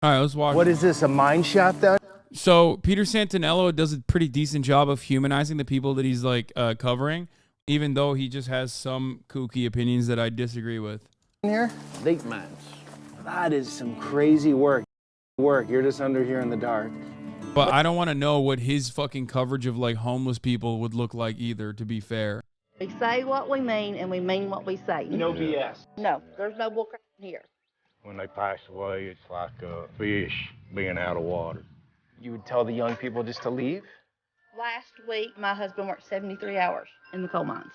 All right, let's watch. What is this, a mine shaft then? So Peter Santinello does a pretty decent job of humanizing the people that he's like covering, even though he just has some kooky opinions that I disagree with. Here? Deep mines. That is some crazy work. You're just under here in the dark. But I don't want to know what his fucking coverage of like homeless people would look like either, to be fair. We say what we mean and we mean what we say. No BS. No, there's no bullcrap here. When they pass away, it's like a fish being out of water. You would tell the young people just to leave? Last week, my husband worked 73 hours in the coal mines.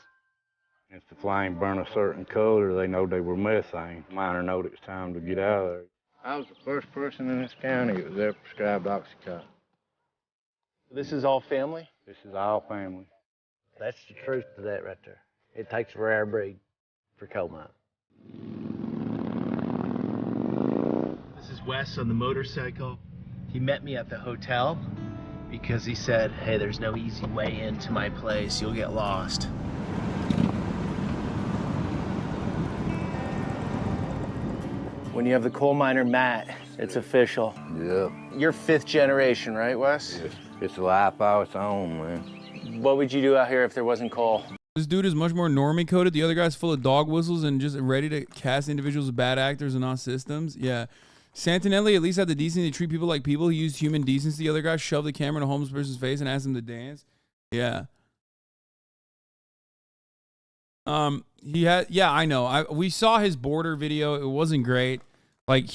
If the flame burned a certain color, they know they were methane. Miner knowed it was time to get out of there. I was the first person in this county that was ever prescribed Oxycontin. This is all family? This is all family. That's the truth to that right there. It takes a rare breed for coal mine. This is Wes on the motorcycle. He met me at the hotel because he said, hey, there's no easy way into my place. You'll get lost. When you have the coal miner Matt, it's official. Yeah. You're 5th generation, right, Wes? It's a life of its own, man. What would you do out here if there wasn't coal? This dude is much more normie coded. The other guy's full of dog whistles and just ready to cast individuals as bad actors and not systems. Yeah. Santinelli at least had the decency to treat people like people. He used human decency. The other guy shoved the camera in a homeless person's face and asked him to dance. Yeah. Yeah, I know. We saw his border video. It wasn't great. Like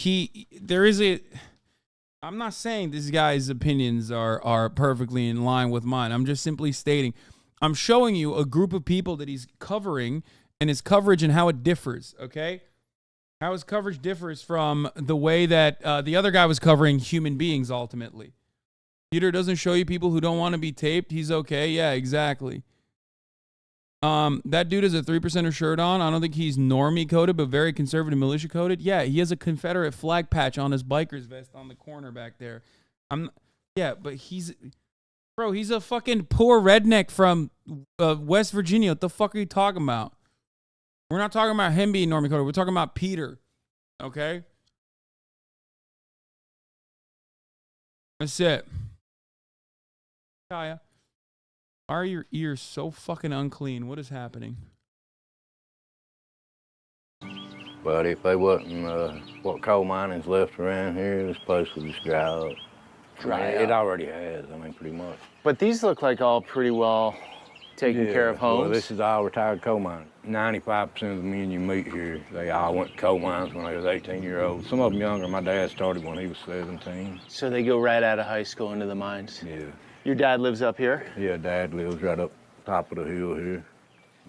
I'm not saying this guy's opinions are perfectly in line with mine. I'm just simply stating, I'm showing you a group of people that he's covering and his coverage and how it differs, okay? How his coverage differs from the way that the other guy was covering human beings ultimately. Peter doesn't show you people who don't want to be taped. He's okay. Yeah, exactly. That dude has a 3%er shirt on. I don't think he's normie coded, but very conservative militia coded. Yeah, he has a Confederate flag patch on his biker's vest on the corner back there. Yeah, but he's a fucking poor redneck from West Virginia. What the fuck are you talking about? We're not talking about him being normie coded. We're talking about Peter. Okay? That's it. Kaya. Why are your ears so fucking unclean? What is happening? But if they wasn't, what coal mining's left around here, this place would just dry up. It already has, I mean, pretty much. But these look like all pretty well taken care of homes. Well, this is all retired coal miners. 95% of the men you meet here, they all went to coal mines when they was 18-year-olds. Some of them younger. My dad started when he was 17. So they go right out of high school into the mines? Yeah. Your dad lives up here? Yeah, Dad lives right up top of the hill here.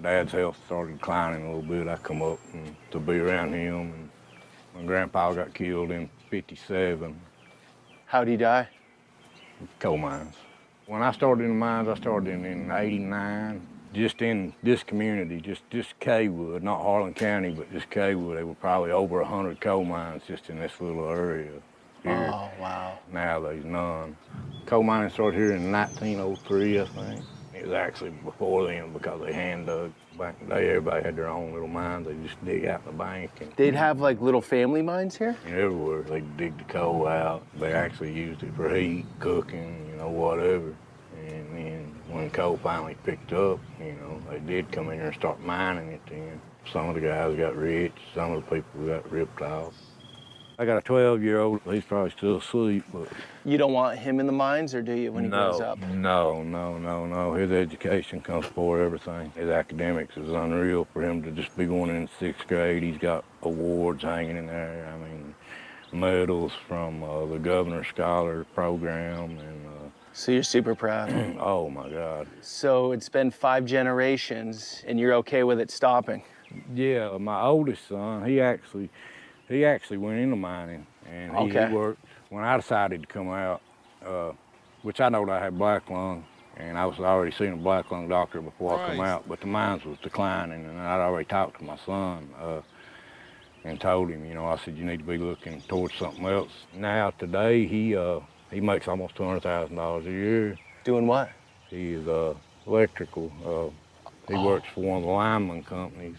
Dad's health started declining a little bit. I come up to be around him. And my grandpa got killed in '57. How'd he die? Coal mines. When I started in the mines, I started in '89. Just in this community, just Kaywood, not Harlan County, but just Kaywood. There were probably over 100 coal mines just in this little area here. Oh, wow. Now there's none. Coal mining started here in 1903, I think. It was actually before then because they hand dug. Back in the day, everybody had their own little mines. They just dig out in the bank. And they'd have like little family mines here? Everywhere. They'd dig the coal out. They actually used it for heat, cooking, whatever. And then when coal finally picked up, they did come in here and start mining it then. Some of the guys got rich, some of the people got ripped off. I got a 12-year-old, he's probably still asleep, but... You don't want him in the mines, or do you, when he grows up? No. His education comes before everything. His academics is unreal for him to just be going in 6th grade. He's got awards hanging in there. I mean, medals from the Governor's Scholar Program and... So you're super proud? Oh, my God. So it's been 5 generations, and you're okay with it stopping? Yeah, my oldest son, he actually went into mining, and he worked. When I decided to come out, which I know that I had black lung, and I was already seeing a black lung doctor before I come out, but the mines was declining, and I'd already talked to my son and told him, I said, you need to be looking towards something else. Now, today, he makes almost $200,000 a year. Doing what? He is electrical. He works for one of the lineman companies.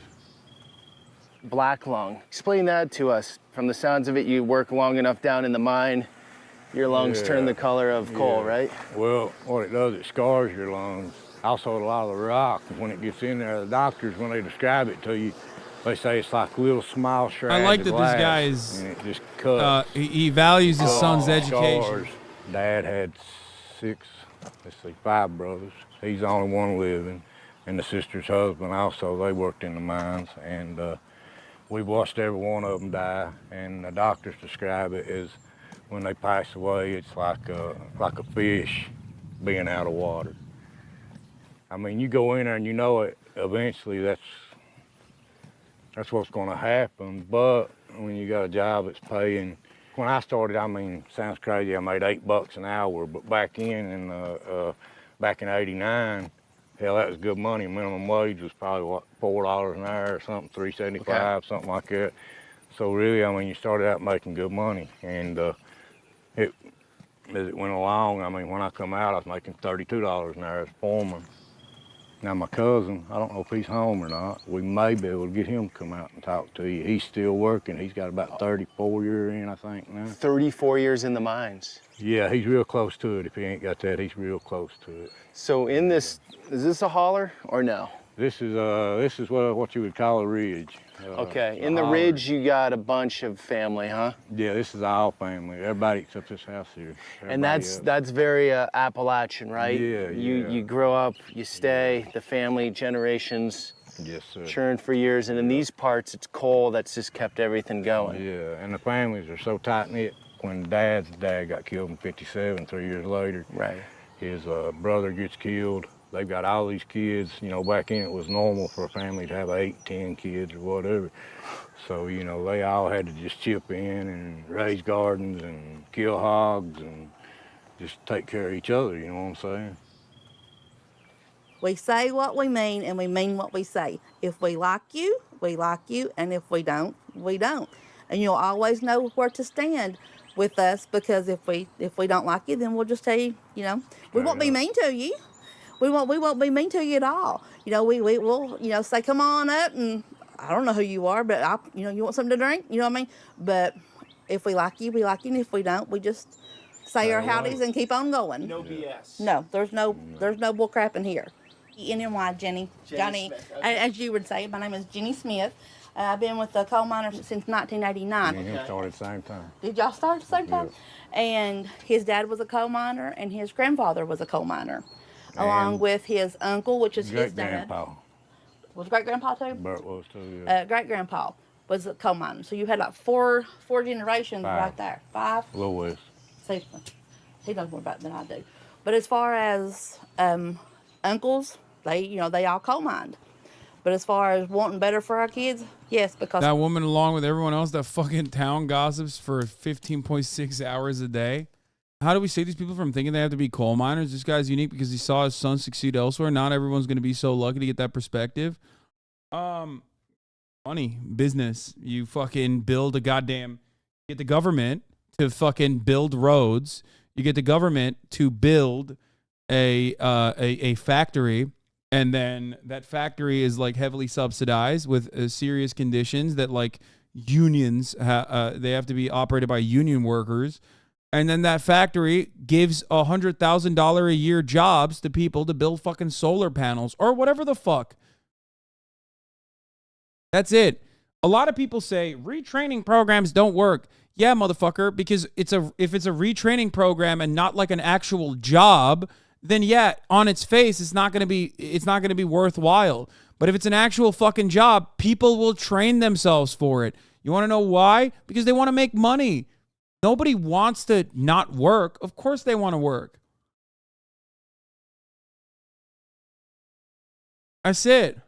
black lung. Explain that to us. From the sounds of it, you work long enough down in the mine, your lungs turn the color of coal, right? Well, what it does, it scars your lungs. Also, a lot of the rock, when it gets in there, the doctors, when they describe it to you, they say it's like little small shreds I like of that glass, this guy is, and it just cuts. he values his son's education. Scars. Dad had 5 brothers. He's the only one living. And the sister's husband also, they worked in the mines. And we've watched every one of them die. And the doctors describe it as when they pass away, it's like a fish being out of water. I mean, you go in there and you know it, eventually that's what's gonna happen. But when you got a job that's paying, when I started, I mean, sounds crazy, I made $8 an hour, but back in '89, hell, that was good money. Minimum wage was probably, what, $4 an hour or something, $3.75, something like that. So really, I mean, you started out making good money. And as it went along, I mean, when I come out, I was making $32 an hour as a foreman. Now, my cousin, I don't know if he's home or not. We may be able to get him to come out and talk to you. He's still working. He's got about 34 years in, I think, now. 34 years in the mines. Yeah, he's real close to it. If he ain't got that, he's real close to it. So in this, is this a hauler or no? This is what you would call a ridge. Okay, in the ridge you got a bunch of family, huh? Yeah, this is our family. Everybody except this house here. And that's very Appalachian, right? Yeah, You grow up, you stay, the family generations. Yes, sir. Churned for years, and in these parts it's coal that's just kept everything going. Yeah, and the families are so tight-knit. When Dad's dad got killed in '57, 3 years later, right, his brother gets killed. They've got all these kids. You know, back then it was normal for a family to have 8, 10 kids or whatever. So, you know, they all had to just chip in and raise gardens and kill hogs and just take care of each other, you know what I'm saying? We say what we mean, and we mean what we say. If we like you, and if we don't, we don't. And you'll always know where to stand with us, because if we don't like you, then we'll just tell you, you know, we won't be mean to you. We won't be mean to you at all. You know, we will, you know, say, come on up, and I don't know who you are, but you want something to drink? You know what I mean? But if we like you, and if we don't, we just say our howdies and keep on going. No BS. No, there's no bull crap in here. NNY, Jenny. Johnny, Smith, okay. As you would say, my name is Jenny Smith. I've been with the coal miners since 1989. Me and him started at the same time. Did y'all start at the same time? Yeah. And his dad was a coal miner, and his grandfather was a coal miner, along with his uncle, which is his dad. Great-grandpa. Was great-grandpa too? Bert was too, yeah. Great-grandpa was a coal miner. So you had like four generations 5. right there. 5? A little less. See, he knows more about it than I do. But as far as uncles, they all coal mined. But as far as wanting better for our kids, yes, because that woman, along with everyone else, that fucking town gossips for 15.6 hours a day. How do we save these people from thinking they have to be coal miners? This guy's unique because he saw his son succeed elsewhere. Not everyone's going to be so lucky to get that perspective. Money, business. You fucking build get the government to fucking build roads. You get the government to build a factory. And then that factory is like heavily subsidized with serious conditions that like unions, they have to be operated by union workers. And then that factory gives $100,000 a year jobs to people to build fucking solar panels or whatever the fuck. That's it. A lot of people say retraining programs don't work. Yeah, motherfucker, because if it's a retraining program and not like an actual job, then yeah, on its face, it's not going to be worthwhile. But if it's an actual fucking job, people will train themselves for it. You want to know why? Because they want to make money. Nobody wants to not work. Of course they want to work. That's it.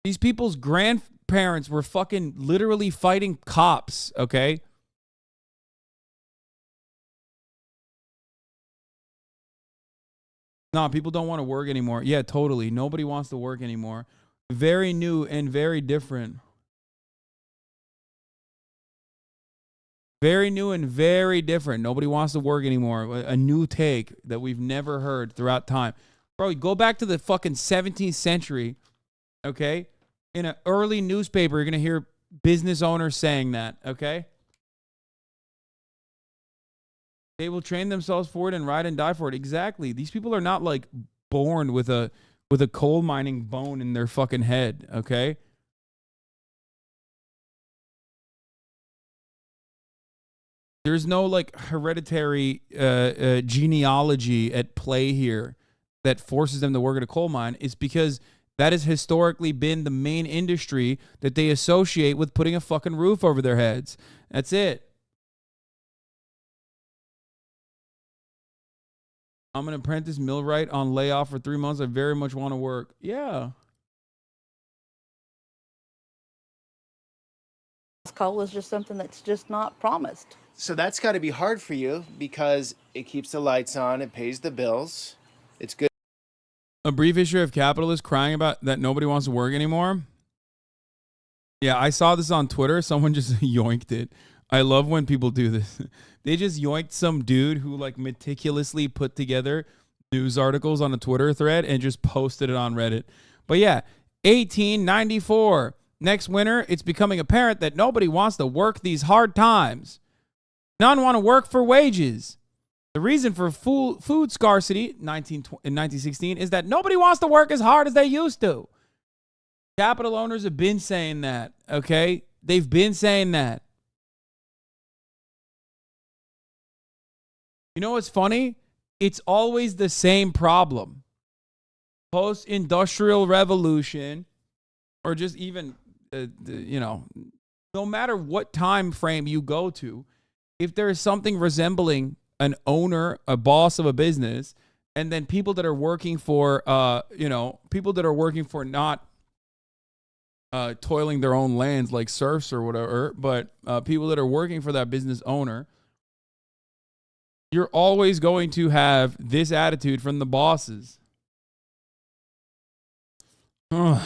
These people's grandparents were fucking literally fighting cops, okay? No, people don't want to work anymore. Yeah, totally. Nobody wants to work anymore. Very new and very different. Very new and very different. Nobody wants to work anymore. A new take that we've never heard throughout time. Bro, go back to the fucking 17th century, okay? In an early newspaper, you're going to hear business owners saying that, okay? They will train themselves for it and ride and die for it. Exactly. These people are not like born with a coal mining bone in their fucking head, okay? There's no like hereditary genealogy at play here that forces them to work at a coal mine. It's because that has historically been the main industry that they associate with putting a fucking roof over their heads. That's it. I'm an apprentice millwright on layoff for 3 months. I very much want to work. Yeah. Coal is just something that's just not promised. So that's got to be hard for you because it keeps the lights on, it pays the bills. It's good. A brief history of capitalists crying about that nobody wants to work anymore. Yeah, I saw this on Twitter. Someone just yoinked it. I love when people do this. They just yoinked some dude who like meticulously put together news articles on a Twitter thread and just posted it on Reddit. But yeah, 1894. Next winter, it's becoming apparent that nobody wants to work these hard times. None want to work for wages. The reason for food scarcity in 1916 is that nobody wants to work as hard as they used to. Capital owners have been saying that, okay? They've been saying that. You know what's funny? It's always the same problem. Post-industrial revolution, or just even, no matter what time frame you go to, if there is something resembling an owner, a boss of a business, and then people that are working for, people that are working for not toiling their own lands like serfs or whatever, but people that are working for that business owner, you're always going to have this attitude from the bosses. Dumb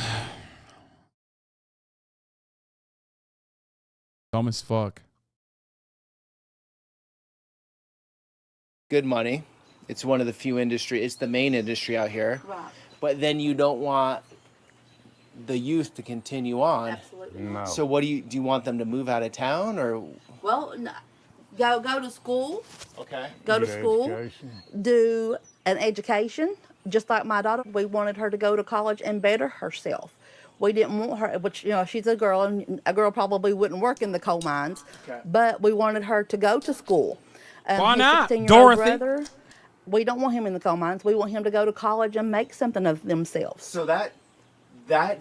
as fuck. Good money. It's one of the few industry. It's the main industry out here. Right. But then you don't want the youth to continue on. Absolutely. No. So what do you want them to move out of town or? Well, go to school. Okay. Go to Good school. education. Do an education. Just like my daughter, we wanted her to go to college and better herself. We didn't want her, which, she's a girl, and a girl probably wouldn't work in the coal mines. Okay. But we wanted her to go to school. Why not, 16-year-old Dorothy? brother, we don't want him in the coal mines. We want him to go to college and make something of themselves. So that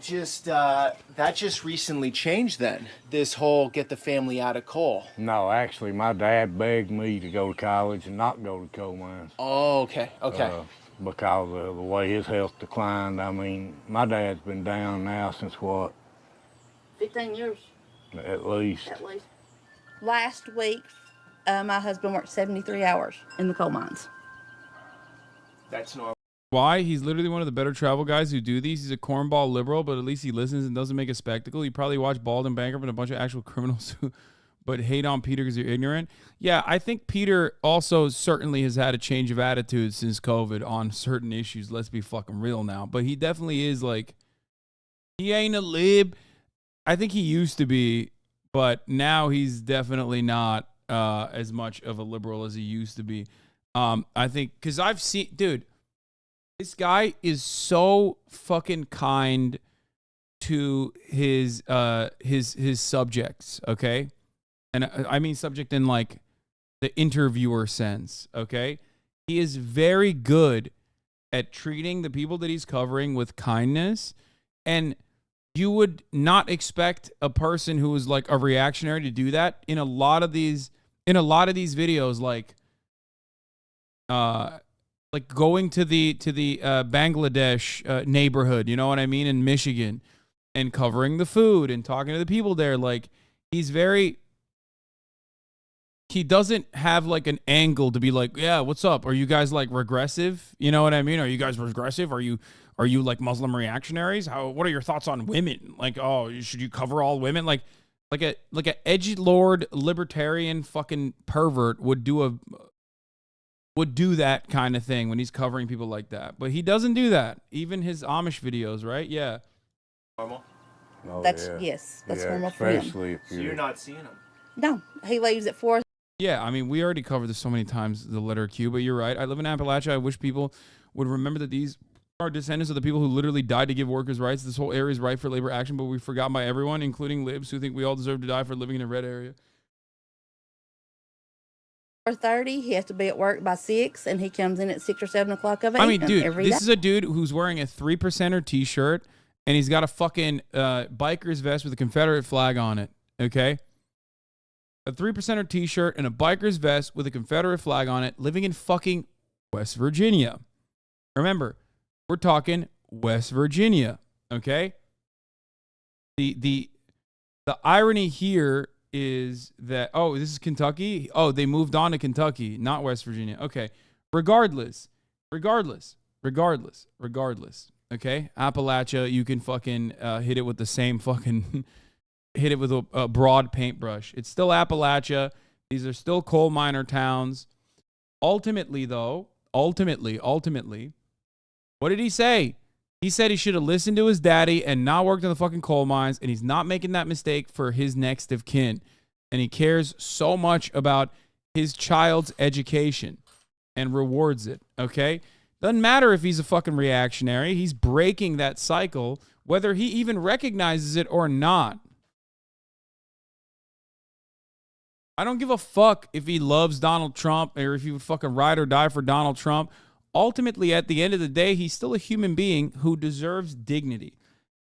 just recently changed then. This whole get the family out of coal. No, actually, my dad begged me to go to college and not go to coal mines. Oh, okay. Because of the way his health declined. I mean, my dad's been down now since what? 15 years. At least. At least. Last week, my husband worked 73 hours in the coal mines. That's normal. Why? He's literally one of the better travel guys who do these. He's a cornball liberal, but at least he listens and doesn't make a spectacle. You probably watch Bald and Bankrupt and a bunch of actual criminals who but hate on Peter because you're ignorant. Yeah, I think Peter also certainly has had a change of attitude since COVID on certain issues. Let's be fucking real now. But he definitely is like, he ain't a lib. I think he used to be, but now he's definitely not as much of a liberal as he used to be. I think, because I've seen, dude, this guy is so fucking kind to his subjects, okay? And I mean subject in like the interviewer sense, okay? He is very good at treating the people that he's covering with kindness, and you would not expect a person who is like a reactionary to do that in a lot of these videos, like going to the Bangladesh neighborhood, you know what I mean, in Michigan, and covering the food and talking to the people there. Like, he doesn't have like an angle to be like, yeah, what's up? Are you guys like regressive? You know what I mean? Are you guys regressive? Are you like Muslim reactionaries? What are your thoughts on women? Like, oh, should you cover all women? Like a edgelord libertarian fucking pervert would do would do that kind of thing when he's covering people like that. But he doesn't do that. Even his Amish videos, right? Yeah. Normal. Oh, That's yeah. yes, that's Yeah, normal for him. especially if So you're not seeing them. No, he leaves at 4. Yeah, I mean, we already covered this so many times, the letter Q, but you're right. I live in Appalachia. I wish people would remember that these are descendants of the people who literally died to give workers' rights. This whole area is ripe for labor action, but we're forgotten by everyone, including libs who think we all deserve to die for living in a red area. 4:30, he has to be at work by 6, and he comes in at 6 or 7 o'clock of I mean, a.m. dude, every day. this is a dude who's wearing a 3%er t-shirt, and he's got a fucking biker's vest with a Confederate flag on it, okay? A 3%er t-shirt and a biker's vest with a Confederate flag on it, living in fucking West Virginia. Remember, we're talking West Virginia, okay? The irony here is that, oh, this is Kentucky? Oh, they moved on to Kentucky, not West Virginia. Okay. Regardless, okay? Appalachia, you can fucking hit it with the same fucking, hit it with a broad paintbrush. It's still Appalachia. These are still coal miner towns. Ultimately, though, what did he say? He said he should have listened to his daddy and not worked in the fucking coal mines, and he's not making that mistake for his next of kin. And he cares so much about his child's education and rewards it, okay? Doesn't matter if he's a fucking reactionary. He's breaking that cycle, whether he even recognizes it or not. I don't give a fuck if he loves Donald Trump or if he would fucking ride or die for Donald Trump. Ultimately, at the end of the day, he's still a human being who deserves dignity.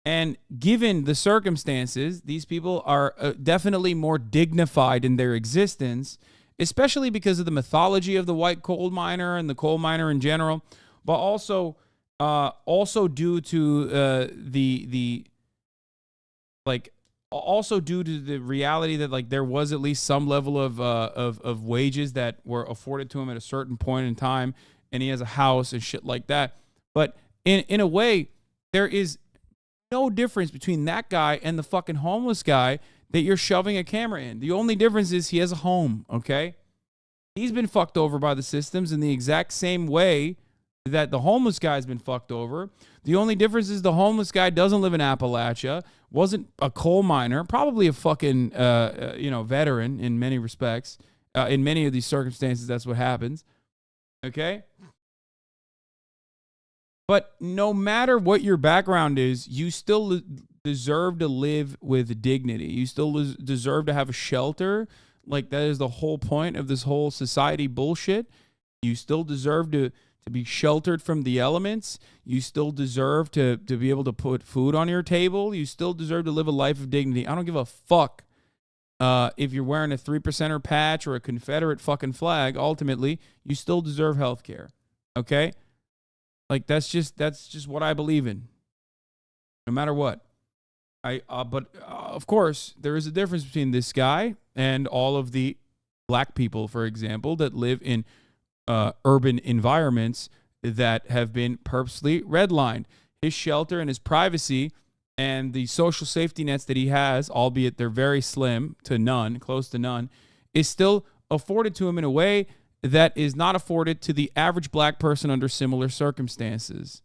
And given the circumstances, these people are definitely more dignified in their existence, especially because of the mythology of the white coal miner and the coal miner in general, but also due to also due to the reality that like there was at least some level of wages that were afforded to him at a certain point in time. And he has a house and shit like that. But in a way, there is no difference between that guy and the fucking homeless guy that you're shoving a camera in. The only difference is he has a home, okay? He's been fucked over by the systems in the exact same way that the homeless guy's been fucked over. The only difference is the homeless guy doesn't live in Appalachia, wasn't a coal miner, probably a fucking veteran in many respects. In many of these circumstances, that's what happens. Okay? But no matter what your background is, you still deserve to live with dignity. You still deserve to have a shelter. Like, that is the whole point of this whole society bullshit. You still deserve to be sheltered from the elements. You still deserve to be able to put food on your table. You still deserve to live a life of dignity. I don't give a fuck if you're wearing a 3%er patch or a Confederate fucking flag. Ultimately, you still deserve health care. Okay? Like, that's just what I believe in. No matter what. But of course, there is a difference between this guy and all of the black people, for example, that live in urban environments that have been purposely redlined. His shelter and his privacy and the social safety nets that he has, albeit they're very slim to none, close to none, is still afforded to him in a way that is not afforded to the average black person under similar circumstances.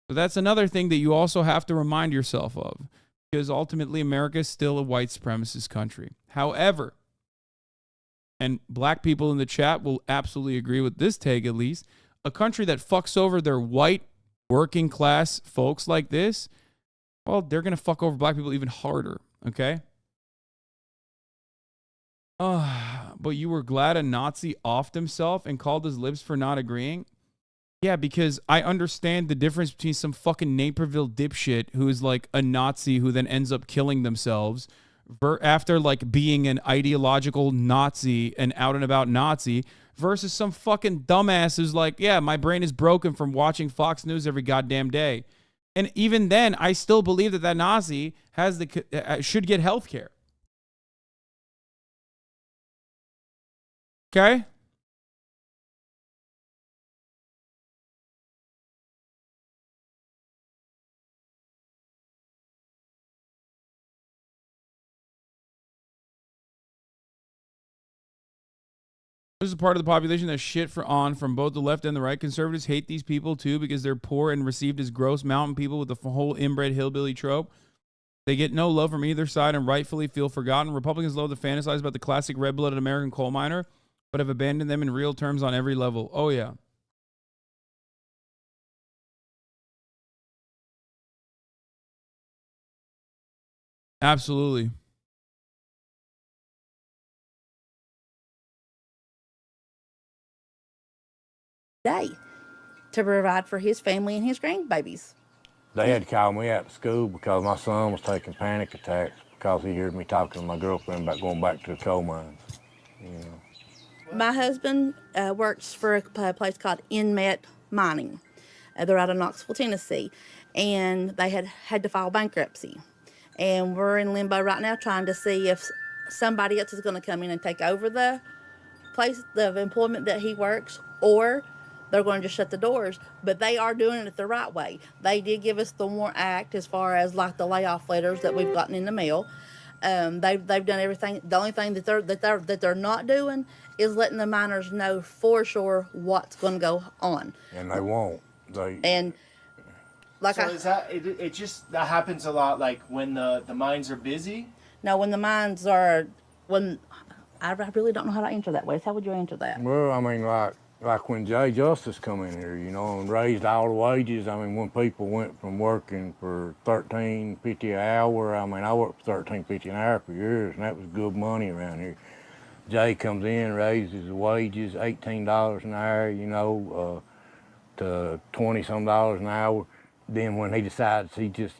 So that's another thing that you also have to remind yourself of, because ultimately America is still a white supremacist country. However, and black people in the chat will absolutely agree with this take at least, a country that fucks over their white working class folks like this, well, they're going to fuck over black people even harder, okay? But you were glad a Nazi offed himself and called his libs for not agreeing? Yeah, because I understand the difference between some fucking Naperville dipshit who is like a Nazi who then ends up killing themselves after like being an ideological Nazi, an out and about Nazi, versus some fucking dumbass who's like, yeah, my brain is broken from watching Fox News every goddamn day. And even then, I still believe that Nazi has should get health care. Okay? There's a part of the population that's shit from both the left and the right. Conservatives hate these people too because they're poor and received as gross mountain people with the whole inbred hillbilly trope. They get no love from either side and rightfully feel forgotten. Republicans love to fantasize about the classic red-blooded American coal miner, but have abandoned them in real terms on every level. Oh, yeah. Absolutely. Day to provide for his family and his grandbabies. They had to call me out to school because my son was taking panic attacks because he heard me talking to my girlfriend about going back to the coal mines. You know. My husband works for a place called Inmet Mining. They're out of Knoxville, Tennessee, and they had to file bankruptcy. And we're in limbo right now trying to see if somebody else is going to come in and take over the place of employment that he works, or they're going to just shut the doors. But they are doing it the right way. They did give us the WARN Act as far as like the layoff letters that we've gotten in the mail. They've done everything. The only thing that they're not doing is letting the miners know for sure what's going to go on. And they won't. And like so is that it just that happens a lot, like when the mines are busy? No, when the mines are I really don't know how to answer that, Wes. How would you answer that? Well, I mean, like when Jay Justice come in here, you know, and raised all the wages. I mean, when people went from working for $13.50 an hour, I mean, I worked for $13.50 an hour for years, and that was good money around here. Jay comes in, raises the wages $18 an hour, you know, to $20-some an hour. Then when he decides he's just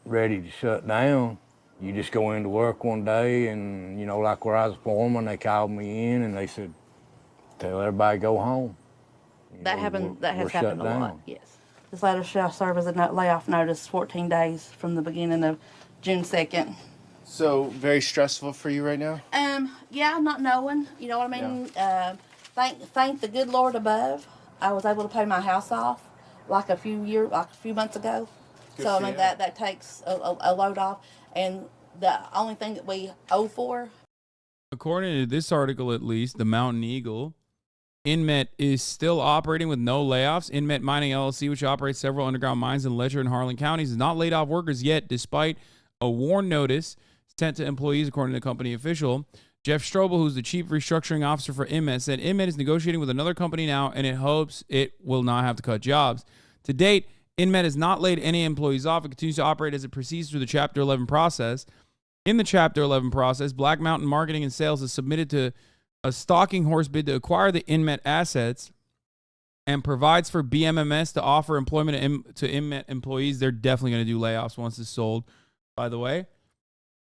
ready to shut down, you just go into work one day and, you know, like where I was foreman, they called me in and they said, tell everybody go home. That has happened a lot, yes. This letter shall serve as a layoff notice 14 days from the beginning of June 2nd. So very stressful for you right now? Yeah, not knowing, you know what I mean? Yeah. Thank the good Lord above, I was able to pay my house off like a few months ago. Good so I mean that takes a load off, and the only thing that we owe for. According to this article, at least, the Mountain Eagle, Inmet is still operating with no layoffs. Inmet Mining LLC, which operates several underground mines in Letcher and Harlan counties, has not laid off workers yet, despite a WARN notice sent to employees, according to the company official. Jeff Strobel, who's the chief restructuring officer for Inmet, said Inmet is negotiating with another company now, and it hopes it will not have to cut jobs. To date, Inmet has not laid any employees off. It continues to operate as it proceeds through the Chapter 11 process. In the Chapter 11 process, Black Mountain Marketing and Sales has submitted to a stalking horse bid to acquire the Inmet assets and provides for BMMS to offer employment to Inmet employees. They're definitely going to do layoffs once it's sold, by the way.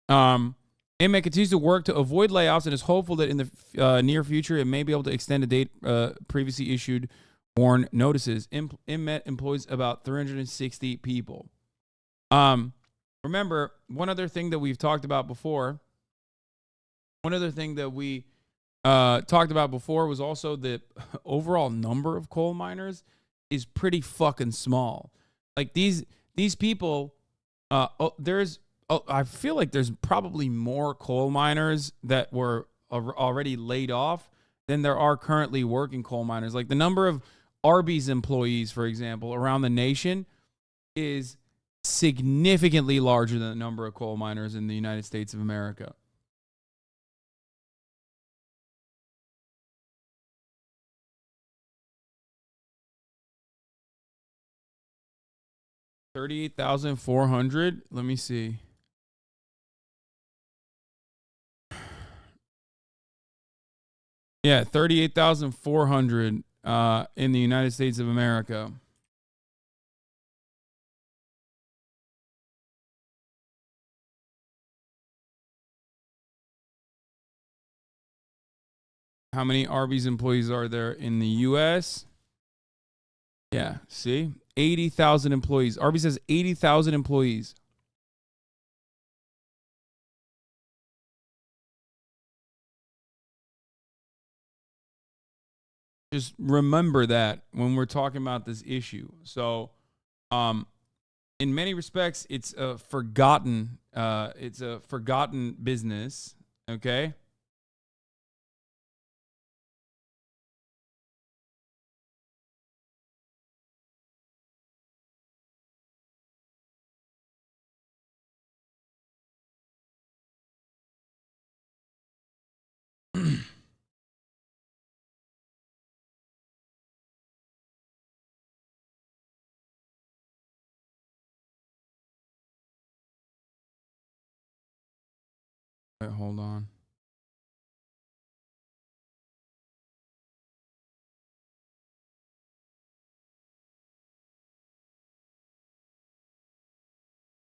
Inmet continues to work to avoid layoffs and is hopeful that in the near future it may be able to extend a date previously issued WARN notices. Inmet employs about 360 people. Remember, one other thing that we've talked about before, was also the overall number of coal miners is pretty fucking small. Like these people, I feel like there's probably more coal miners that were already laid off than there are currently working coal miners. Like the number of Arby's employees, for example, around the nation is significantly larger than the number of coal miners in the United States of America. $38,400. Let me see. Yeah, 38,400 in the United States of America. How many Arby's employees are there in the U.S.? Yeah, see? 80,000 employees. Arby's has 80,000 employees. Just remember that when we're talking about this issue. So, in many respects, it's a forgotten business, okay? Wait, hold on.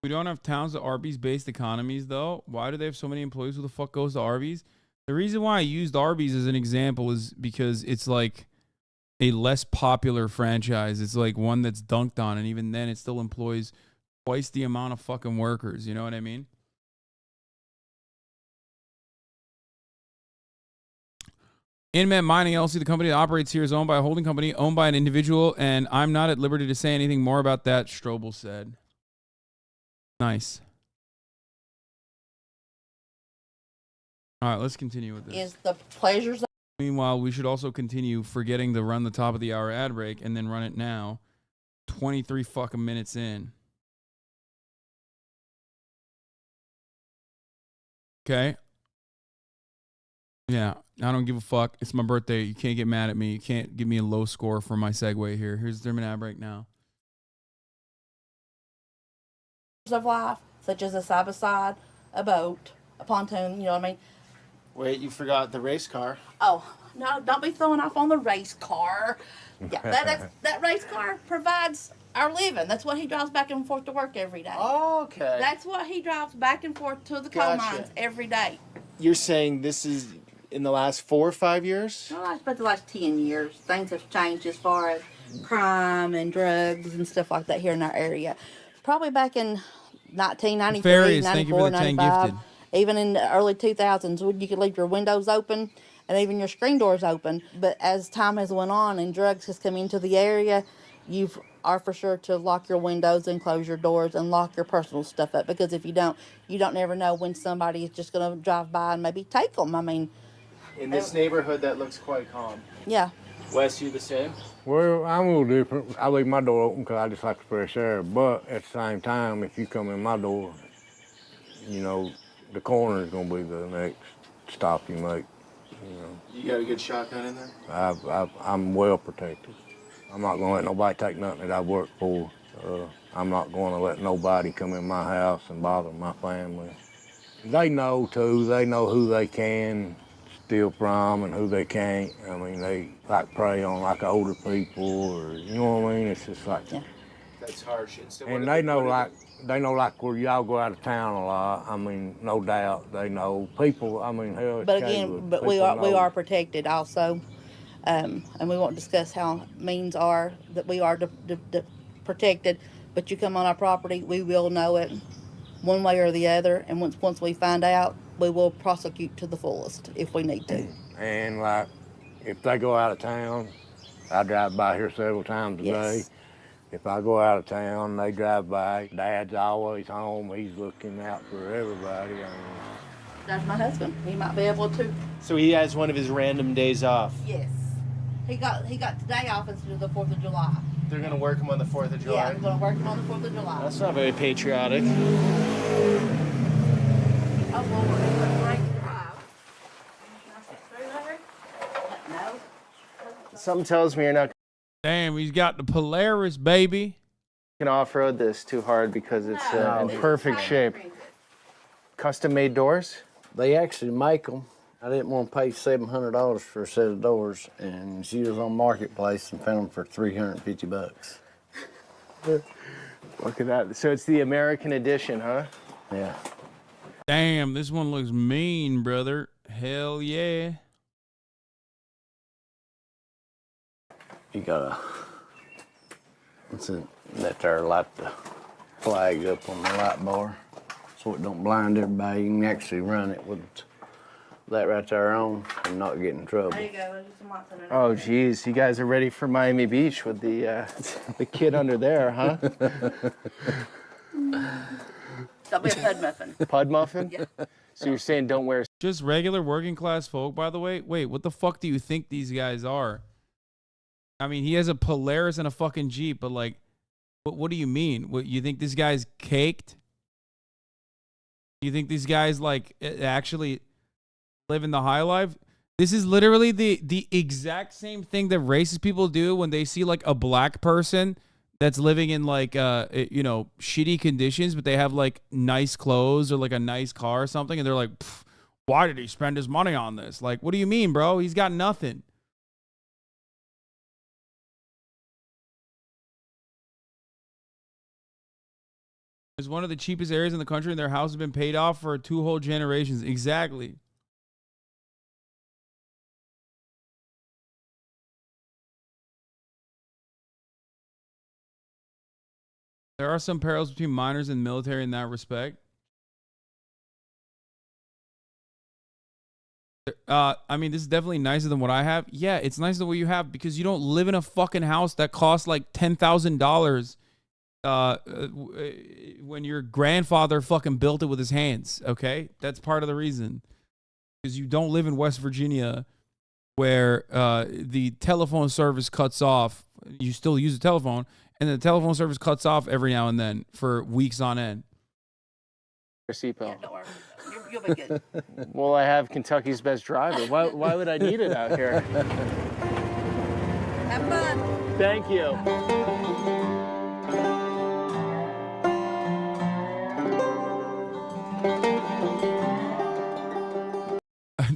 We don't have towns with Arby's-based economies, though. Why do they have so many employees? Who the fuck goes to Arby's? The reason why I used Arby's as an example is because it's like a less popular franchise. It's like one that's dunked on, and even then it still employs twice the amount of fucking workers. You know what I mean? Inmet Mining LLC, the company that operates here, is owned by a holding company, owned by an individual, and I'm not at liberty to say anything more about that, Strobel said. Nice. All right, let's continue with this. Is the pleasures. Meanwhile, we should also continue forgetting to run the top of the hour ad break and then run it now. 23 fucking minutes in. Okay. Yeah, I don't give a fuck. It's my birthday. You can't get mad at me. You can't give me a low score for my segue here. Here's the ad break now. Of life, such as a side-by-side, a boat, a pontoon, you know what I mean? Wait, you forgot the race car. Oh, no, don't be throwing off on the race car. Yeah, that race car provides our living. That's what he drives back and forth to work every day. Oh, okay. That's what he drives back and forth to the coal mines every day. You're saying this is in the last 4 or 5 years? Well, I suppose the last 10 years, things have changed as far as crime and drugs and stuff like that here in our area. Probably back in 1993, Farius, 94, 95, even in the early 2000s, you could leave your windows open and even your screen doors open. But as time has went on and drugs has come into the area, you are for sure to lock your windows and close your doors and lock your personal stuff up, because if you don't never know when somebody is just going to drive by and maybe take them. I mean, in this neighborhood, that looks quite calm. Yeah. Wes, you the same? Well, I'm a little different. I leave my door open because I just like the fresh air. But at the same time, if you come in my door, you know, the corner is going to be the next stop you make. You know. You got a good shotgun in there? I'm well protected. I'm not going to let nobody take nothing that I work for. I'm not going to let nobody come in my house and bother my family. They know, too. They know who they can steal from and who they can't. I mean, they like prey on like older people, or you know what I mean. It's just like, yeah. That's harsh. So and they know like where y'all go out of town a lot. I mean, no doubt they know people. I mean, hell. But again, we are protected also, and we won't discuss how means are that we are protected. But you come on our property, we will know it one way or the other, and once we find out, we will prosecute to the fullest if we need to. And like, if they go out of town, I drive by here several times a day. If I go out of town, they drive by. Dad's always home. He's looking out for everybody. I mean, that's my husband. He might be able to. So he has one of his random days off. Yes. He got today off instead of the 4th of July. They're gonna work him on the 4th of July? Yeah, we're gonna work him on the 4th of July. That's not very patriotic. Oh, well, we're going to break the drive. No. Something tells me you're not Damn, he's got the Polaris, baby. gonna off-road this too hard because it's in perfect shape. Custom-made doors? They actually make them. I didn't want to pay $700 for a set of doors, and she was on Marketplace and found them for $350. Look at that. So it's the American edition, huh? Yeah. Damn, this one looks mean, brother. Hell yeah. You gotta, that there light the flag up on the light bar so it don't blind everybody. You can actually run it with that right there on and not get in trouble. There you go. Just some lights under there. Oh, geez. You guys are ready for Miami Beach with the the kid under there, huh? Don't be a pud muffin. Pud muffin? Yeah. So you're saying don't wear... Just regular working class folk, by the way. Wait, what the fuck do you think these guys are? I mean, he has a Polaris and a fucking Jeep, but like, what do you mean? What, you think this guy's caked? You think these guys like actually living the high life? This is literally the exact same thing that racist people do when they see like a black person that's living in like you know, shitty conditions, but they have like nice clothes or like a nice car or something, and they're like, why did he spend his money on this? Like, what do you mean, bro? He's got nothing. It's one of the cheapest areas in the country, and their house has been paid off for 2 whole generations. Exactly. There are some parallels between miners and military in that respect. I mean, this is definitely nicer than what I have. Yeah, it's nicer than what you have because you don't live in a fucking house that costs like $10,000 when your grandfather fucking built it with his hands, okay? That's part of the reason. Because you don't live in West Virginia where the telephone service cuts off. You still use a telephone, and the telephone service cuts off every now and then for weeks on end. Seatbelt. Yeah, don't worry. You'll be good. Well, I have Kentucky's best driver. Why would I need it out here? Have fun. Thank you.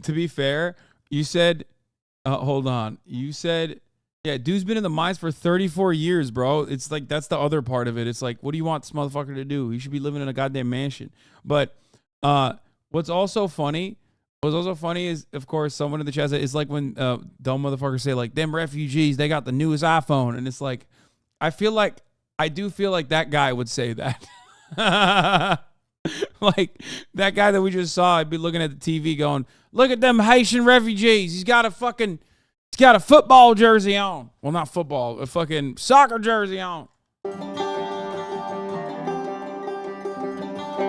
To be fair, you said, hold on. You said, yeah, dude's been in the mines for 34 years, bro. It's like, that's the other part of it. It's like, what do you want this motherfucker to do? He should be living in a goddamn mansion. But what's also funny is, of course, someone in the chat said, it's like when dumb motherfuckers say, like, them refugees, they got the newest iPhone. And it's like, I do feel like that guy would say that. Like that guy that we just saw, I'd be looking at the TV going, look at them Haitian refugees. He's got a football jersey on. Well, not football, a fucking soccer jersey on.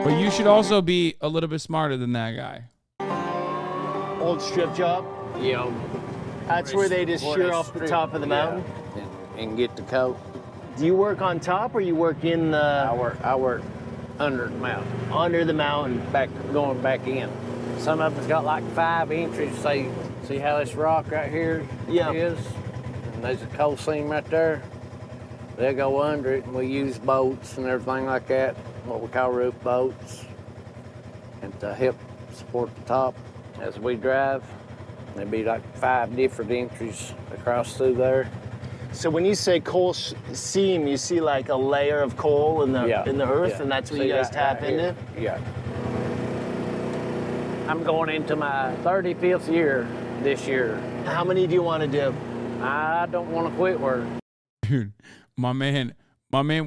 But you should also be a little bit smarter than that guy. Old strip job? Yeah. That's where they just shear off the top of the mountain? And get the coat. Do you work on top or you work in the... I work under the mountain. Under the mountain. Going back in. Some of them's got like 5 entries. See how this rock right here is? And there's a coal seam right there. They'll go under it, and we use boats and everything like that, what we call roof boats, and to help support the top as we drive. There'll be like 5 different entries across through there. So when you say coal seam, you see like a layer of coal in the earth, and that's what you guys tap into? Yeah. I'm going into my 35th year this year. How many do you want to do? I don't want to quit work. Dude, my man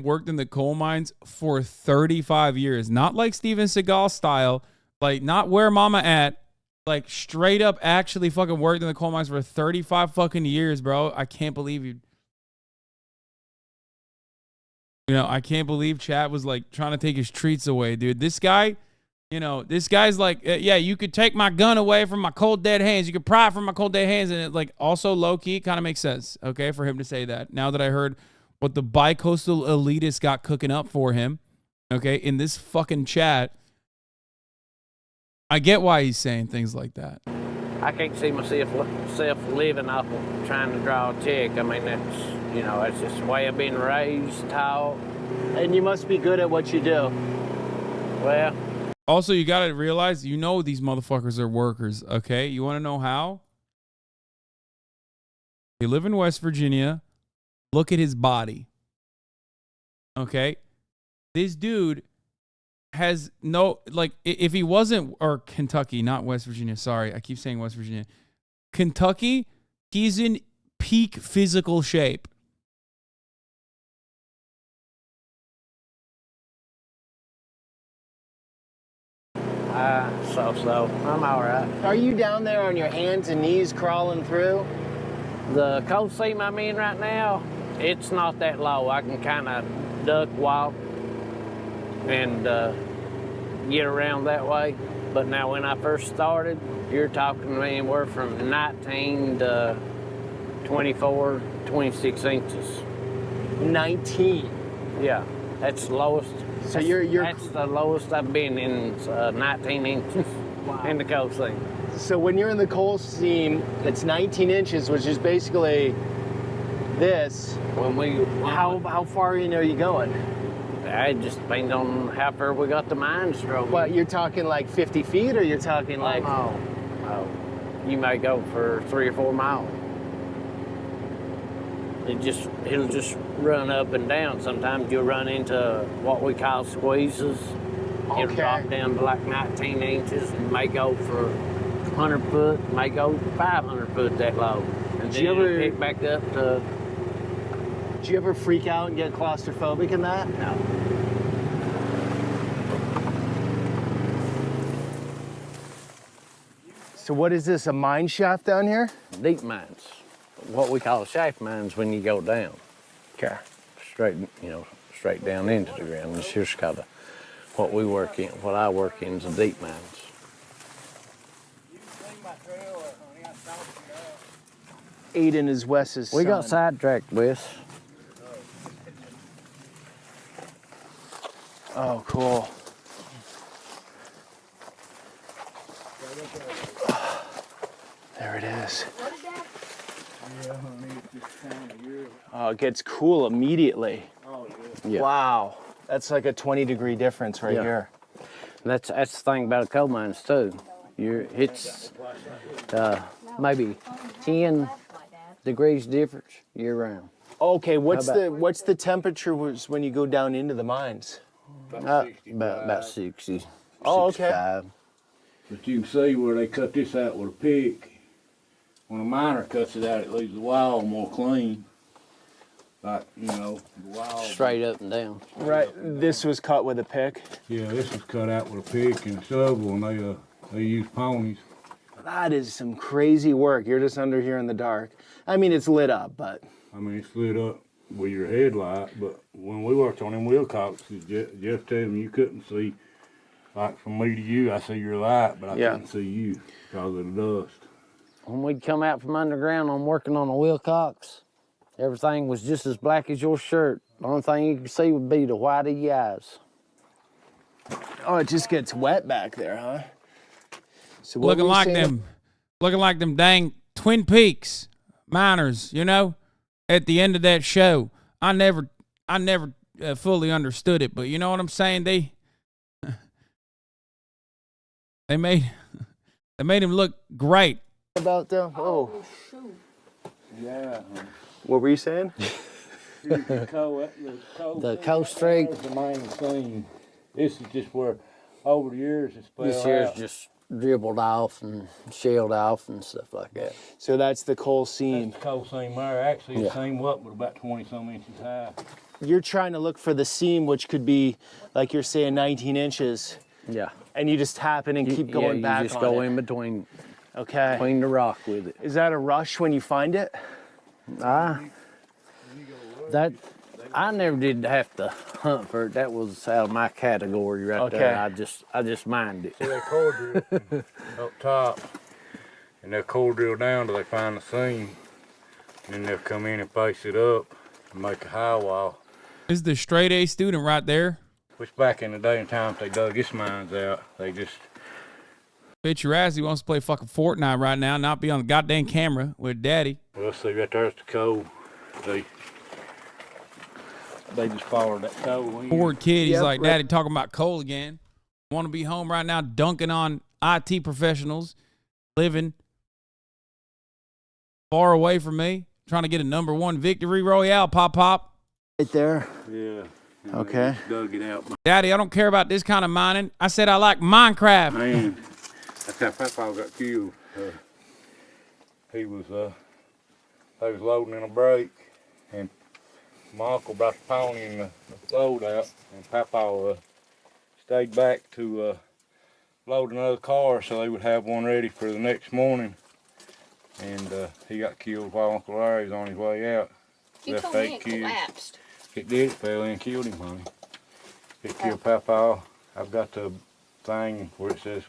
worked in the coal mines for 35 years. Not like Steven Seagal style, like not where mama at, like straight up actually fucking worked in the coal mines for 35 fucking years, bro. I can't believe you. You know, I can't believe Chad was like trying to take his treats away, dude. This guy, this guy's like, yeah, you could take my gun away from my cold dead hands. You could pry it from my cold dead hands. And it like also low key kind of makes sense, okay, for him to say that. Now that I heard what the bi-coastal elitists got cooking up for him, okay, in this fucking chat, I get why he's saying things like that. I can't see myself living off of trying to draw a check. I mean, that's just the way I've been raised, taught. And you must be good at what you do. Well. Also, you got to realize, these motherfuckers are workers, okay? You want to know how? They live in West Virginia. Look at his body. Okay? This dude has no, like, if he wasn't, or Kentucky, not West Virginia, sorry, I keep saying West Virginia. Kentucky, he's in peak physical shape. So I'm all right. Are you down there on your hands and knees crawling through? The coal seam I'm in right now, it's not that low. I can kind of duck, walk, and get around that way. But now when I first started, you're talking anywhere from 19 to 24, 26 inches. 19? Yeah, that's the lowest. So that's the lowest I've been in 19 inches in the coal seam. So when you're in the coal seam, it's 19 inches, which is basically this. How far in are you going? It just depends on how far we got the mines drove. What, you're talking like 50 feet, or you're talking like... Oh, you may go for 3 or 4 miles. It'll just run up and down. Sometimes you'll run into what we call squeezes. It'll drop down to like 19 inches and may go for 100 foot, may go 500 foot that low. And then it'll pick back up to... Did you ever freak out and get claustrophobic in that? No. So what is this, a mine shaft down here? Deep mines. What we call shaft mines when you go down. Okay. Straight down into the ground. It's just kind of what we work in, what I work in is the deep mines. Aiden is Wes's son. We got sidetracked, Wes. Oh, cool. There it is. Oh, it gets cool immediately. Yeah. Wow. That's like a 20-degree difference right here. That's the thing about coal mines too. It's maybe 10 degrees difference year round. Okay, what's the temperature when you go down into the mines? About 60. Oh, okay. 65. But you can see where they cut this out with a pick. When a miner cuts it out, it leaves the wall more clean. Like, the wall. Straight up and down. Right. This was cut with a pick? Yeah, this was cut out with a pick and a shovel, and they use ponies. That is some crazy work. You're just under here in the dark. I mean, it's lit up, but... I mean, it's lit up with your headlight, but when we worked on them Wilcox, Jeff told me you couldn't see. Like from me to you, I see your light, but I couldn't see you because of the dust. When we'd come out from underground on working on a Wilcox, everything was just as black as your shirt. The only thing you could see would be the white of your eyes. Oh, it just gets wet back there, huh? So looking like them dang Twin Peaks miners, at the end of that show. I never fully understood it, but you know what I'm saying? They made him look great. About them? Oh. Yeah. What were you saying? The coast streak. The main thing. This is just where over the years it's fell This year's out. just dribbled off and shelled off and stuff like that. So that's the coal seam. That's the coal seam there. Actually, the seam up was about 20-some inches high. You're trying to look for the seam, which could be, like you're saying, 19 inches. Yeah. And you just tap it and keep going back on it. You just go in between the rock with it. Is that a rush when you find it? I never did have to hunt for it. That was out of my category right there. I just mined it. See that core drill up top, and they'll core drill down till they find the seam. And then they'll come in and face it up and make a high wall. This is the straight A student right there. Which back in the day and time, if they dug this mines out, they just... Bet your ass he wants to play fucking Fortnite right now, not be on the goddamn camera with daddy. Well, see, right there's the coal. They just followed that coal in. Poor kid, he's like, Daddy talking about coal again. Want to be home right now dunking on IT professionals, living far away from me, trying to get a #1 victory royale, pop. Right there? Yeah. Okay. Dug it out. Daddy, I don't care about this kind of mining. I said I like Minecraft. Man, that's how Papa got killed. They was loading in a break, and my uncle brought the pony and the load out, and Papa stayed back to load another car so they would have one ready for the next morning. And he got killed while Uncle Larry was on his way out. You told me it collapsed. It did. It fell in and killed him, honey. It killed Papa. I've got the thing where it says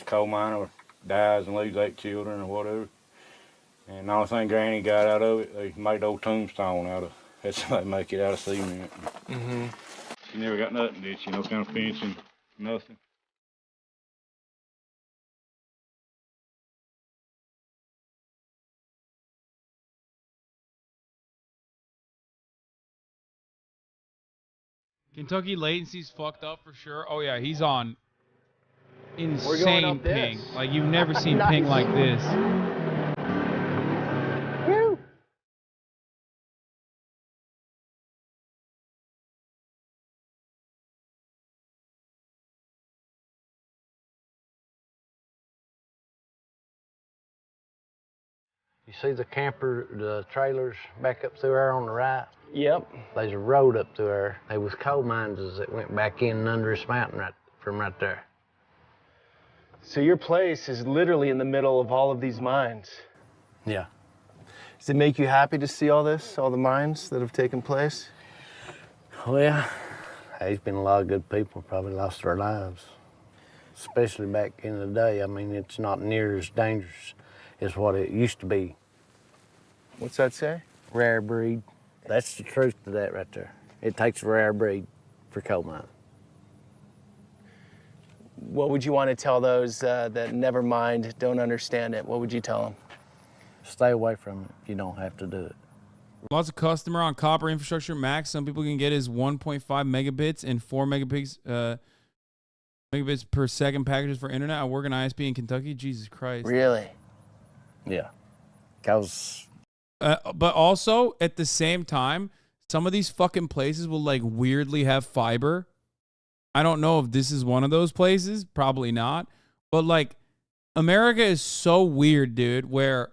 coal miner dies and leaves 8 children or whatever. And the only thing Granny got out of it, they made old tombstone out of. That's how they make it out of cement. Mm-hmm. You never got nothing, did you? No kind of fencing, nothing. Kentucky latency's fucked up for sure. Oh yeah, he's on We're going insane up this. ping. Like you've never seen Nice. ping like this. Woo. You see the camper, the trailers back up through there on the right? Yep. There's a road up through there. There was coal mines that went back in and under this mountain from right there. So your place is literally in the middle of all of these mines. Yeah. Does it make you happy to see all this, all the mines that have taken place? Well, there's been a lot of good people probably lost their lives, especially back in the day. I mean, it's not near as dangerous as what it used to be. What's that say? Rare breed. That's the truth to that right there. It takes a rare breed for coal mining. What would you want to tell those that never mind, don't understand it? What would you tell them? Stay away from it if you don't have to do it. Lots of customer on copper infrastructure max. Some people can get his 1.5 megabits and 4 megabits per second packages for internet. I work in ISP in Kentucky. Jesus Christ. Really? Yeah. Cause But also at the same time, some of these fucking places will like weirdly have fiber. I don't know if this is one of those places. Probably not. But like America is so weird, dude, where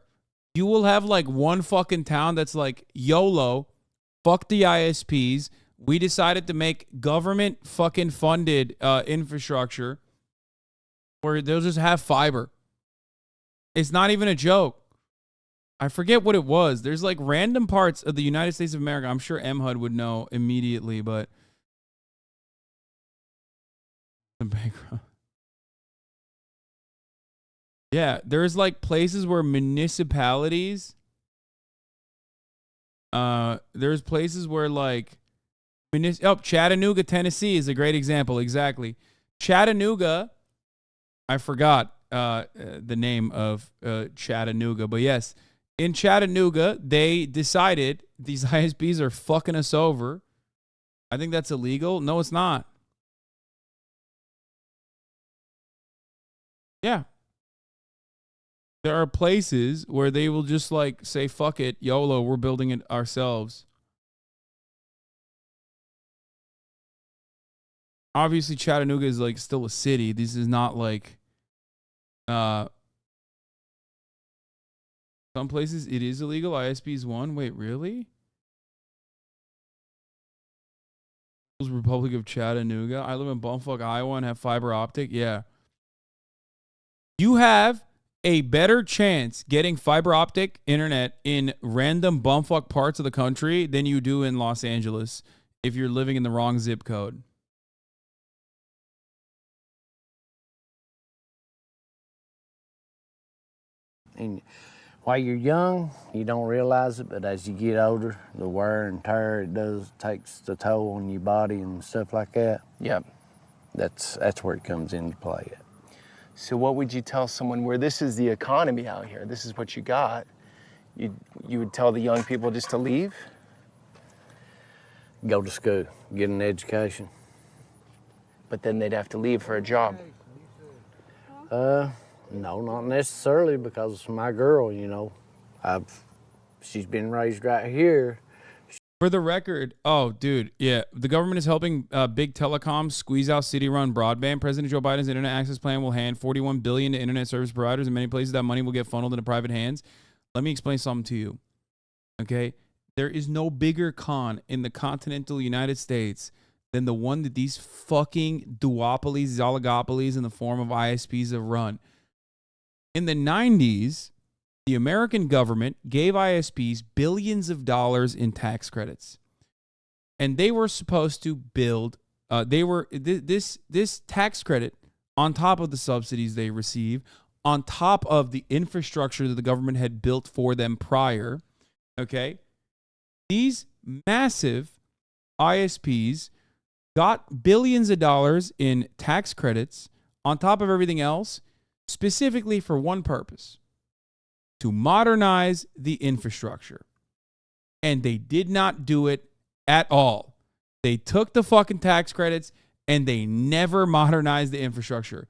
you will have like one fucking town that's like YOLO, fuck the ISPs. We decided to make government fucking funded infrastructure where they'll just have fiber. It's not even a joke. I forget what it was. There's like random parts of the United States of America. I'm sure MHUD would know immediately, but the background. Yeah, there's like places where municipalities, there's places where like, Chattanooga, Tennessee is a great example. Exactly. Chattanooga, I forgot the name of Chattanooga, but yes, in Chattanooga, they decided these ISPs are fucking us over. I think that's illegal. No, it's not. Yeah. There are places where they will just like say, fuck it, YOLO, we're building it ourselves. Obviously, Chattanooga is like still a city. This is not like some places it is illegal. ISP is one. Wait, really? Republic of Chattanooga. I live in bumfuck Iowa and have fiber optic. Yeah. You have a better chance getting fiber optic internet in random bumfuck parts of the country than you do in Los Angeles if you're living in the wrong zip code. And while you're young, you don't realize it, but as you get older, the wear and tear it does takes the toll on your body and stuff like that. Yep. That's where it comes into play. So what would you tell someone where this is the economy out here? This is what you got. You would tell the young people just to leave? Go to school, get an education. But then they'd have to leave for a job. No, not necessarily, because my girl, you know, she's been raised right here. For the record, oh, dude, yeah, the government is helping big telecoms squeeze out city-run broadband. President Joe Biden's internet access plan will hand $41 billion to internet service providers. In many places, that money will get funneled into private hands. Let me explain something to you, okay? There is no bigger con in the continental United States than the one that these fucking duopolies, these oligopolies in the form of ISPs have run. In the 90s, the American government gave ISPs billions of dollars in tax credits. And they were supposed to build, this tax credit on top of the subsidies they receive, on top of the infrastructure that the government had built for them prior, okay? These massive ISPs got billions of dollars in tax credits on top of everything else, specifically for one purpose: to modernize the infrastructure. And they did not do it at all. They took the fucking tax credits and they never modernized the infrastructure.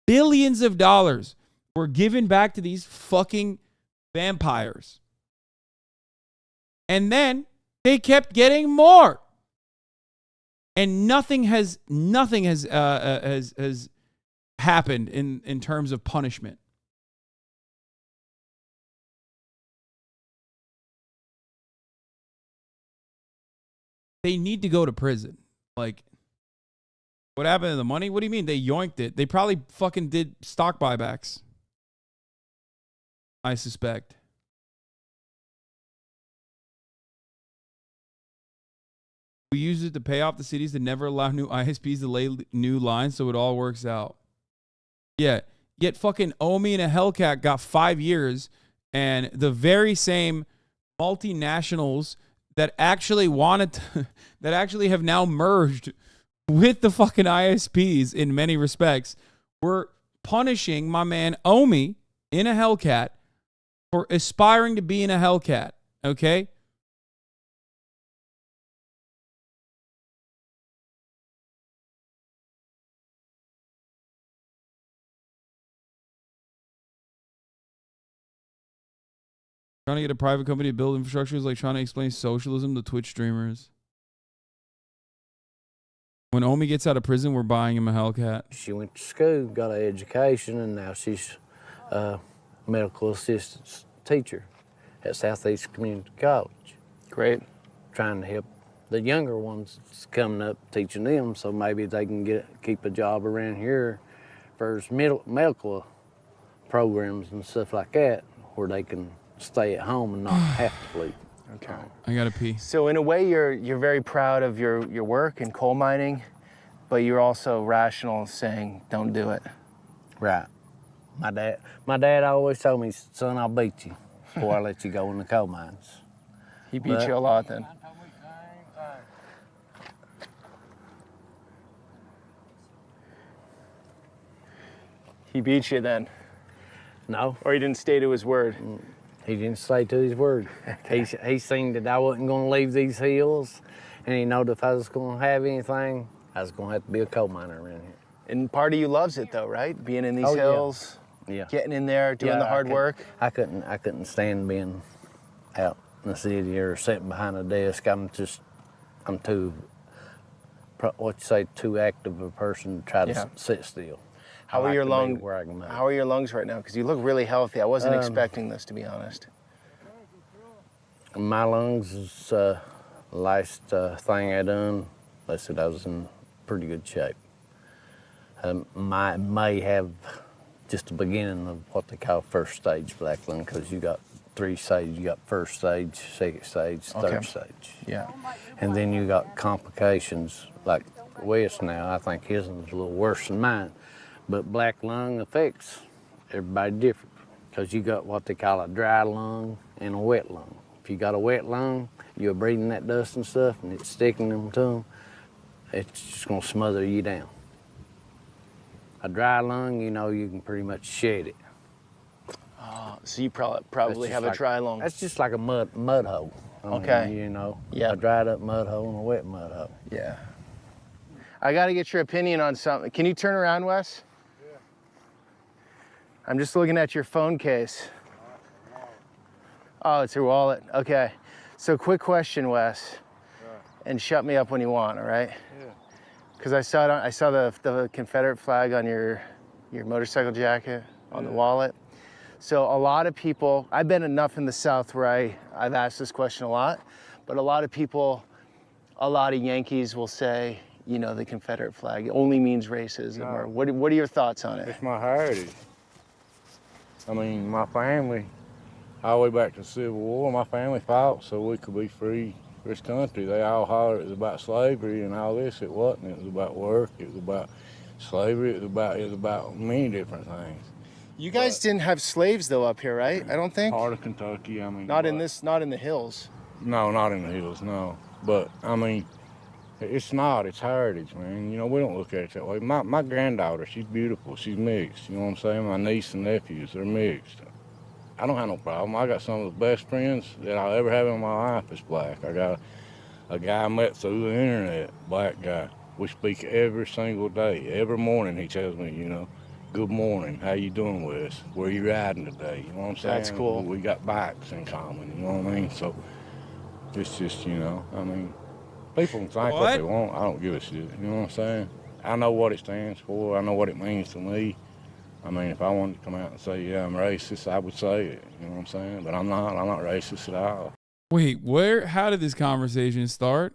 Billions of dollars were given back to these fucking vampires. And then they kept getting more. And nothing has happened in terms of punishment. They need to go to prison. Like, what happened to the money? What do you mean? They yoinked it. They probably fucking did stock buybacks, I suspect. We use it to pay off the cities that never allow new ISPs to lay new lines, so it all works out. Yeah, yet fucking Omi and a Hellcat got 5 years, and the very same multinationals that actually wanted to, that actually have now merged with the fucking ISPs in many respects, were punishing my man Omi in a Hellcat for aspiring to be in a Hellcat, okay? Trying to get a private company to build infrastructure is like trying to explain socialism to Twitch streamers. When Omi gets out of prison, we're buying him a Hellcat. She went to school, got an education, and now she's a medical assistant teacher at Southeast Community College. Great. Trying to help the younger ones coming up, teaching them, so maybe they can keep a job around here for medical programs and stuff like that, where they can stay at home and not have to leave. Okay. I gotta pee. So in a way, you're very proud of your work in coal mining, but you're also rational, saying don't do it. Right. My dad always told me, son, I'll beat you before I let you go in the coal mines. He beat you a lot then. He beat you then? No. Or he didn't stay to his word? He didn't stay to his word. He seen that I wasn't going to leave these hills, and he knew that if I was going to have anything, I was going to have to be a coal miner around here. And part of you loves it though, right? Being in these hills, getting in there, doing the hard work. I couldn't stand being out in the city or sitting behind a desk. I'm too, too active a person to try to sit still. How are your lungs right now? Because you look really healthy. I wasn't expecting this, to be honest. My lungs is the last thing I done. They said I was in pretty good shape. May have just the beginning of what they call first stage black lung, because you got 3 stages. You got first stage, second stage, third stage. Yeah. And then you got complications like Wes now. I think his is a little worse than mine. But black lung affects everybody different, because you got what they call a dry lung and a wet lung. If you got a wet lung, you're breathing that dust and stuff, and it's sticking them to them, it's just gonna smother you down. A dry lung, you know, you can pretty much shed it. So you probably have a dry lung. That's just like a mud hole. I mean, you know, a dried up mud hole and a wet mud hole. Yeah. I got to get your opinion on something. Can you turn around, Wes? Yeah. I'm just looking at your phone case. Oh, it's your wallet. Okay. So quick question, Wes. And shut me up when you want, all right? Yeah. Because I saw the Confederate flag on your motorcycle jacket on the wallet. So a lot of people, I've been enough in the South where I've asked this question a lot, but a lot of people, a lot of Yankees will say, you know, the Confederate flag only means racism. No. Or what are your thoughts on it? It's my heritage. I mean, my family, all the way back to the Civil War, my family fought so we could be free for this country. They all hollered it was about slavery and all this. It wasn't. It was about work. It was about slavery. It was about many different things. You guys didn't have slaves though up here, right? I don't think. Part of Kentucky, I mean. Not in the hills. No, not in the hills, no. But I mean, it's heritage, man. You know, we don't look at it that way. My granddaughter, she's beautiful. She's mixed. You know what I'm saying? My niece and nephews, they're mixed. I don't have no problem. I got some of the best friends that I'll ever have in my life is black. I got a guy I met through the internet, black guy. We speak every single day. Every morning he tells me, you know, good morning, how you doing, Wes? Where you riding today? You know what I'm saying? That's cool. We got bikes in common, you know what I mean? So it's just, you know, I mean, people can think what they want. I don't give a shit, you know what I'm saying? I know what it stands for. I know what it means to me. I mean, if I wanted to come out and say, yeah, I'm racist, I would say it, you know what I'm saying? But I'm not racist at all. Wait, how did this conversation start?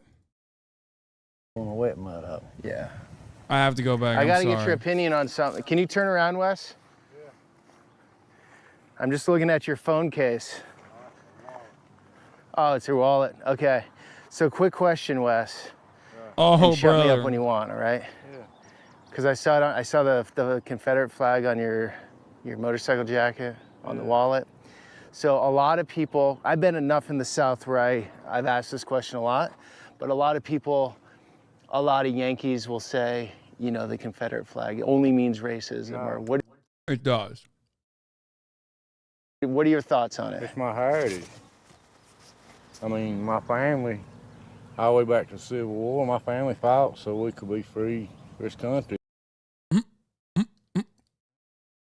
On the wet mud up. Yeah. I have to go back. I got to get your opinion on something. Can you turn around, Wes? Yeah. I'm just looking at your phone case. Oh, it's your wallet. Okay. So quick question, Wes. Oh, and shut me up when you want, all right? Yeah. Because I saw the Confederate flag on your motorcycle jacket on the wallet. So a lot of people, I've been enough in the South where I've asked this question a lot, but a lot of people, a lot of Yankees will say, you know, the Confederate flag only means racism, or what? It does. What are your thoughts on it? It's my heritage. I mean, my family, all the way back to the Civil War, my family fought so we could be free for this country.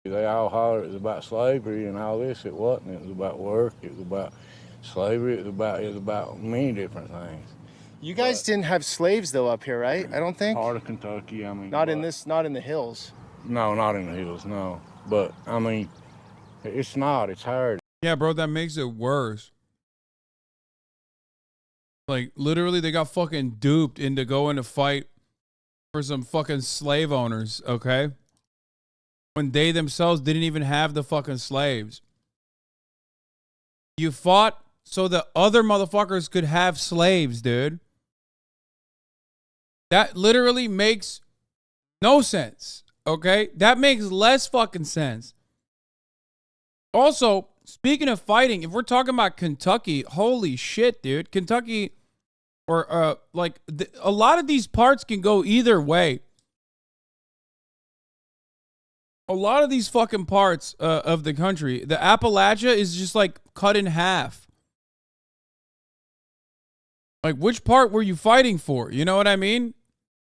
They all hollered it was about slavery and all this. It wasn't. It was about work. It was about slavery. It was about many different things. You guys didn't have slaves though up here, right? I don't think. Part of Kentucky, I mean. Not in the hills. No, not in the hills, no. But I mean, it's not. It's hard. Yeah, bro, that makes it worse. Like, literally, they got fucking duped into going to fight for some fucking slave owners, okay? When they themselves didn't even have the fucking slaves. You fought so the other motherfuckers could have slaves, dude. That literally makes no sense, okay? That makes less fucking sense. Also, speaking of fighting, if we're talking about Kentucky, holy shit, dude. Kentucky, or a lot of these parts can go either way. A lot of these fucking parts of the country, the Appalachia is just like cut in half. Like, which part were you fighting for? You know what I mean?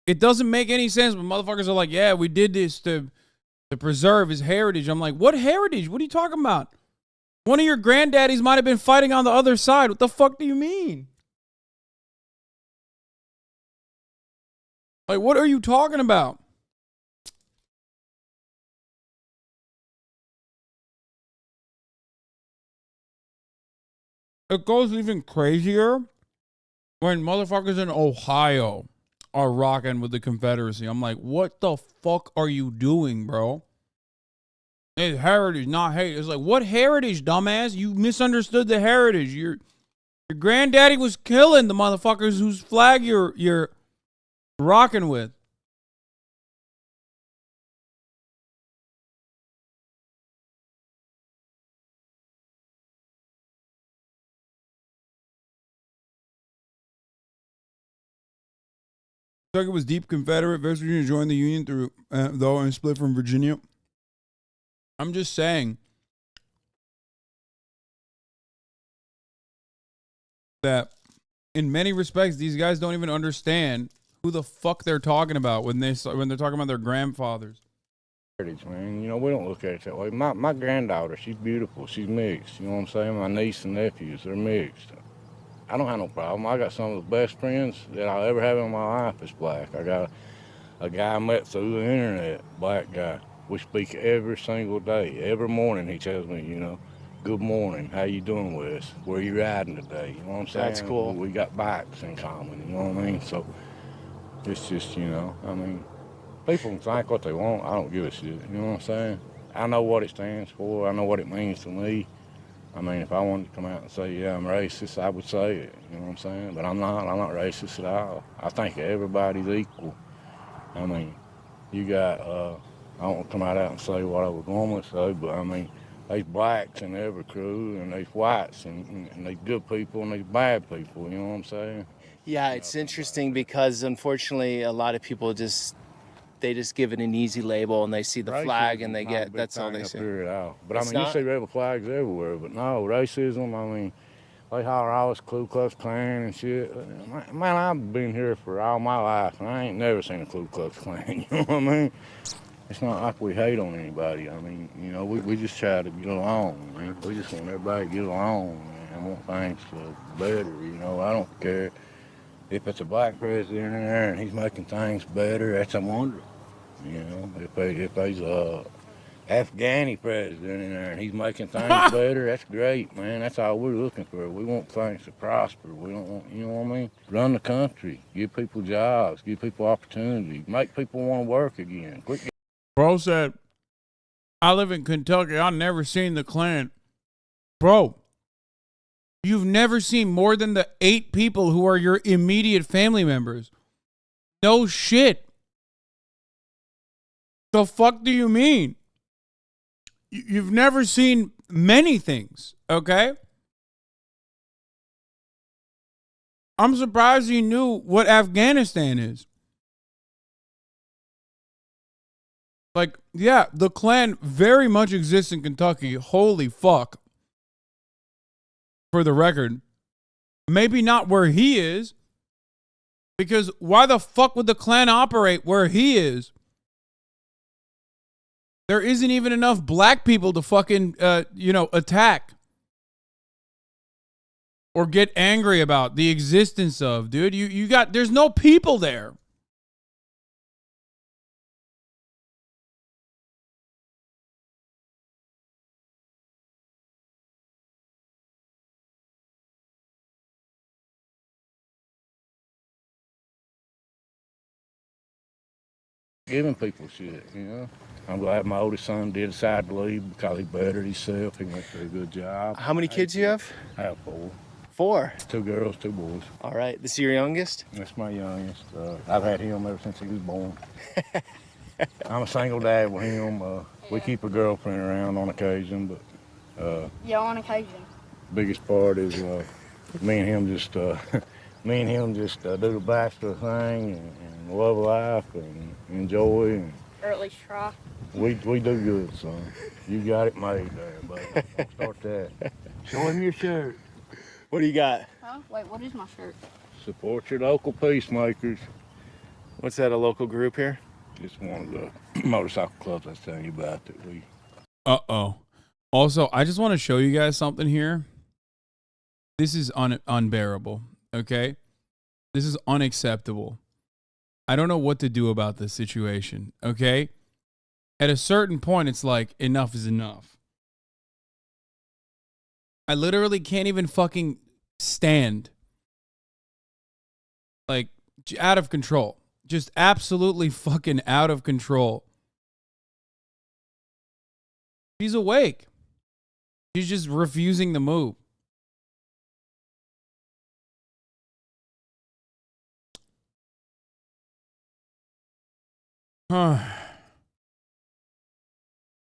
It doesn't make any sense when motherfuckers are like, yeah, we did this to preserve his heritage. I'm like, what heritage? What are you talking about? One of your granddaddies might have been fighting on the other side. What the fuck do you mean? Like, what are you talking about? It goes even crazier when motherfuckers in Ohio are rocking with the Confederacy. I'm like, what the fuck are you doing, bro? It's heritage, not hate. It's like, what heritage, dumbass? You misunderstood the heritage. Your granddaddy was killing the motherfuckers whose flag you're rocking with. Kentucky was deep Confederate. West Virginia joined the Union through though and split from Virginia. I'm just saying that in many respects, these guys don't even understand who the fuck they're talking about when they're talking about their grandfathers. Man, you know, we don't look at it that way. My granddaughter, she's beautiful. She's mixed. You know what I'm saying? My niece and nephews, they're mixed. I don't have no problem. I got some of the best friends that I'll ever have in my life is black. I got a guy I met through the internet, black guy. We speak every single day. Every morning he tells me, you know, good morning, how you doing, Wes? Where you riding today? You know what I'm saying? That's cool. We got bikes in common, you know what I mean? So it's just, you know, I mean, people can think what they want. I don't give a shit, you know what I'm saying? I know what it stands for. I know what it means to me. I mean, if I wanted to come out and say, yeah, I'm racist, I would say it, you know what I'm saying? But I'm not racist at all. I think everybody's equal. I mean, you got, I don't want to come out and say what I would normally say, but I mean, there's blacks in every crew, and there's whites, and there's good people, and there's bad people, you know what I'm saying? Yeah, it's interesting because unfortunately a lot of people they just give it an easy label and they see the flag and they get, that's all they see. But I mean, you see rebel flags everywhere, but no, racism, I mean, They holler all this Ku Klux Klan and shit. Man, I've been here for all my life, and I ain't never seen a Ku Klux Klan, you know what I mean? It's not like we hate on anybody. I mean, you know, we just try to get along, man. We just want everybody to get along, man. I want things to better, you know. I don't care if it's a black president in there and he's making things better, that's a wonder. You know, if there's a Afghani president in there and he's making things better, that's great, man. That's all we're looking for. We want things to prosper. We don't want, you know what I mean? Run the country, give people jobs, give people opportunity, make people want to work again. Bro said, I live in Kentucky. I've never seen the Klan. Bro, you've never seen more than the 8 people who are your immediate family members. No shit. The fuck do you mean? You've never seen many things, okay? I'm surprised you knew what Afghanistan is. Like, yeah, the Klan very much exists in Kentucky. Holy fuck. For the record. Maybe not where he is. Because why the fuck would the Klan operate where he is? There isn't even enough black people to fucking, attack. Or get angry about the existence of, dude. There's no people there. Giving people shit, you know. I'm glad my oldest son did decide to leave because he bettered himself. He went through a good job. How many kids do you have? I have 4. 4. 2 girls, 2 boys. All right. This is your youngest? That's my youngest. I've had him ever since he was born. I'm a single dad with him. We keep a girlfriend around on occasion, but Yeah, on occasion. biggest part is me and him just do the bachelor thing and love life and enjoy, and Or at least try. we do good, son. You got it made there, buddy. Don't start that. Show him your shirt. What do you got? Huh? Wait, what is my shirt? Support your local peacemakers. What's that, a local group here? It's one of the motorcycle clubs I was telling you about that we. Uh-oh. Also, I just want to show you guys something here. This is unbearable, okay? This is unacceptable. I don't know what to do about this situation, okay? At a certain point, it's like, enough is enough. I literally can't even fucking stand. Like, out of control. Just absolutely fucking out of control. She's awake. She's just refusing to move.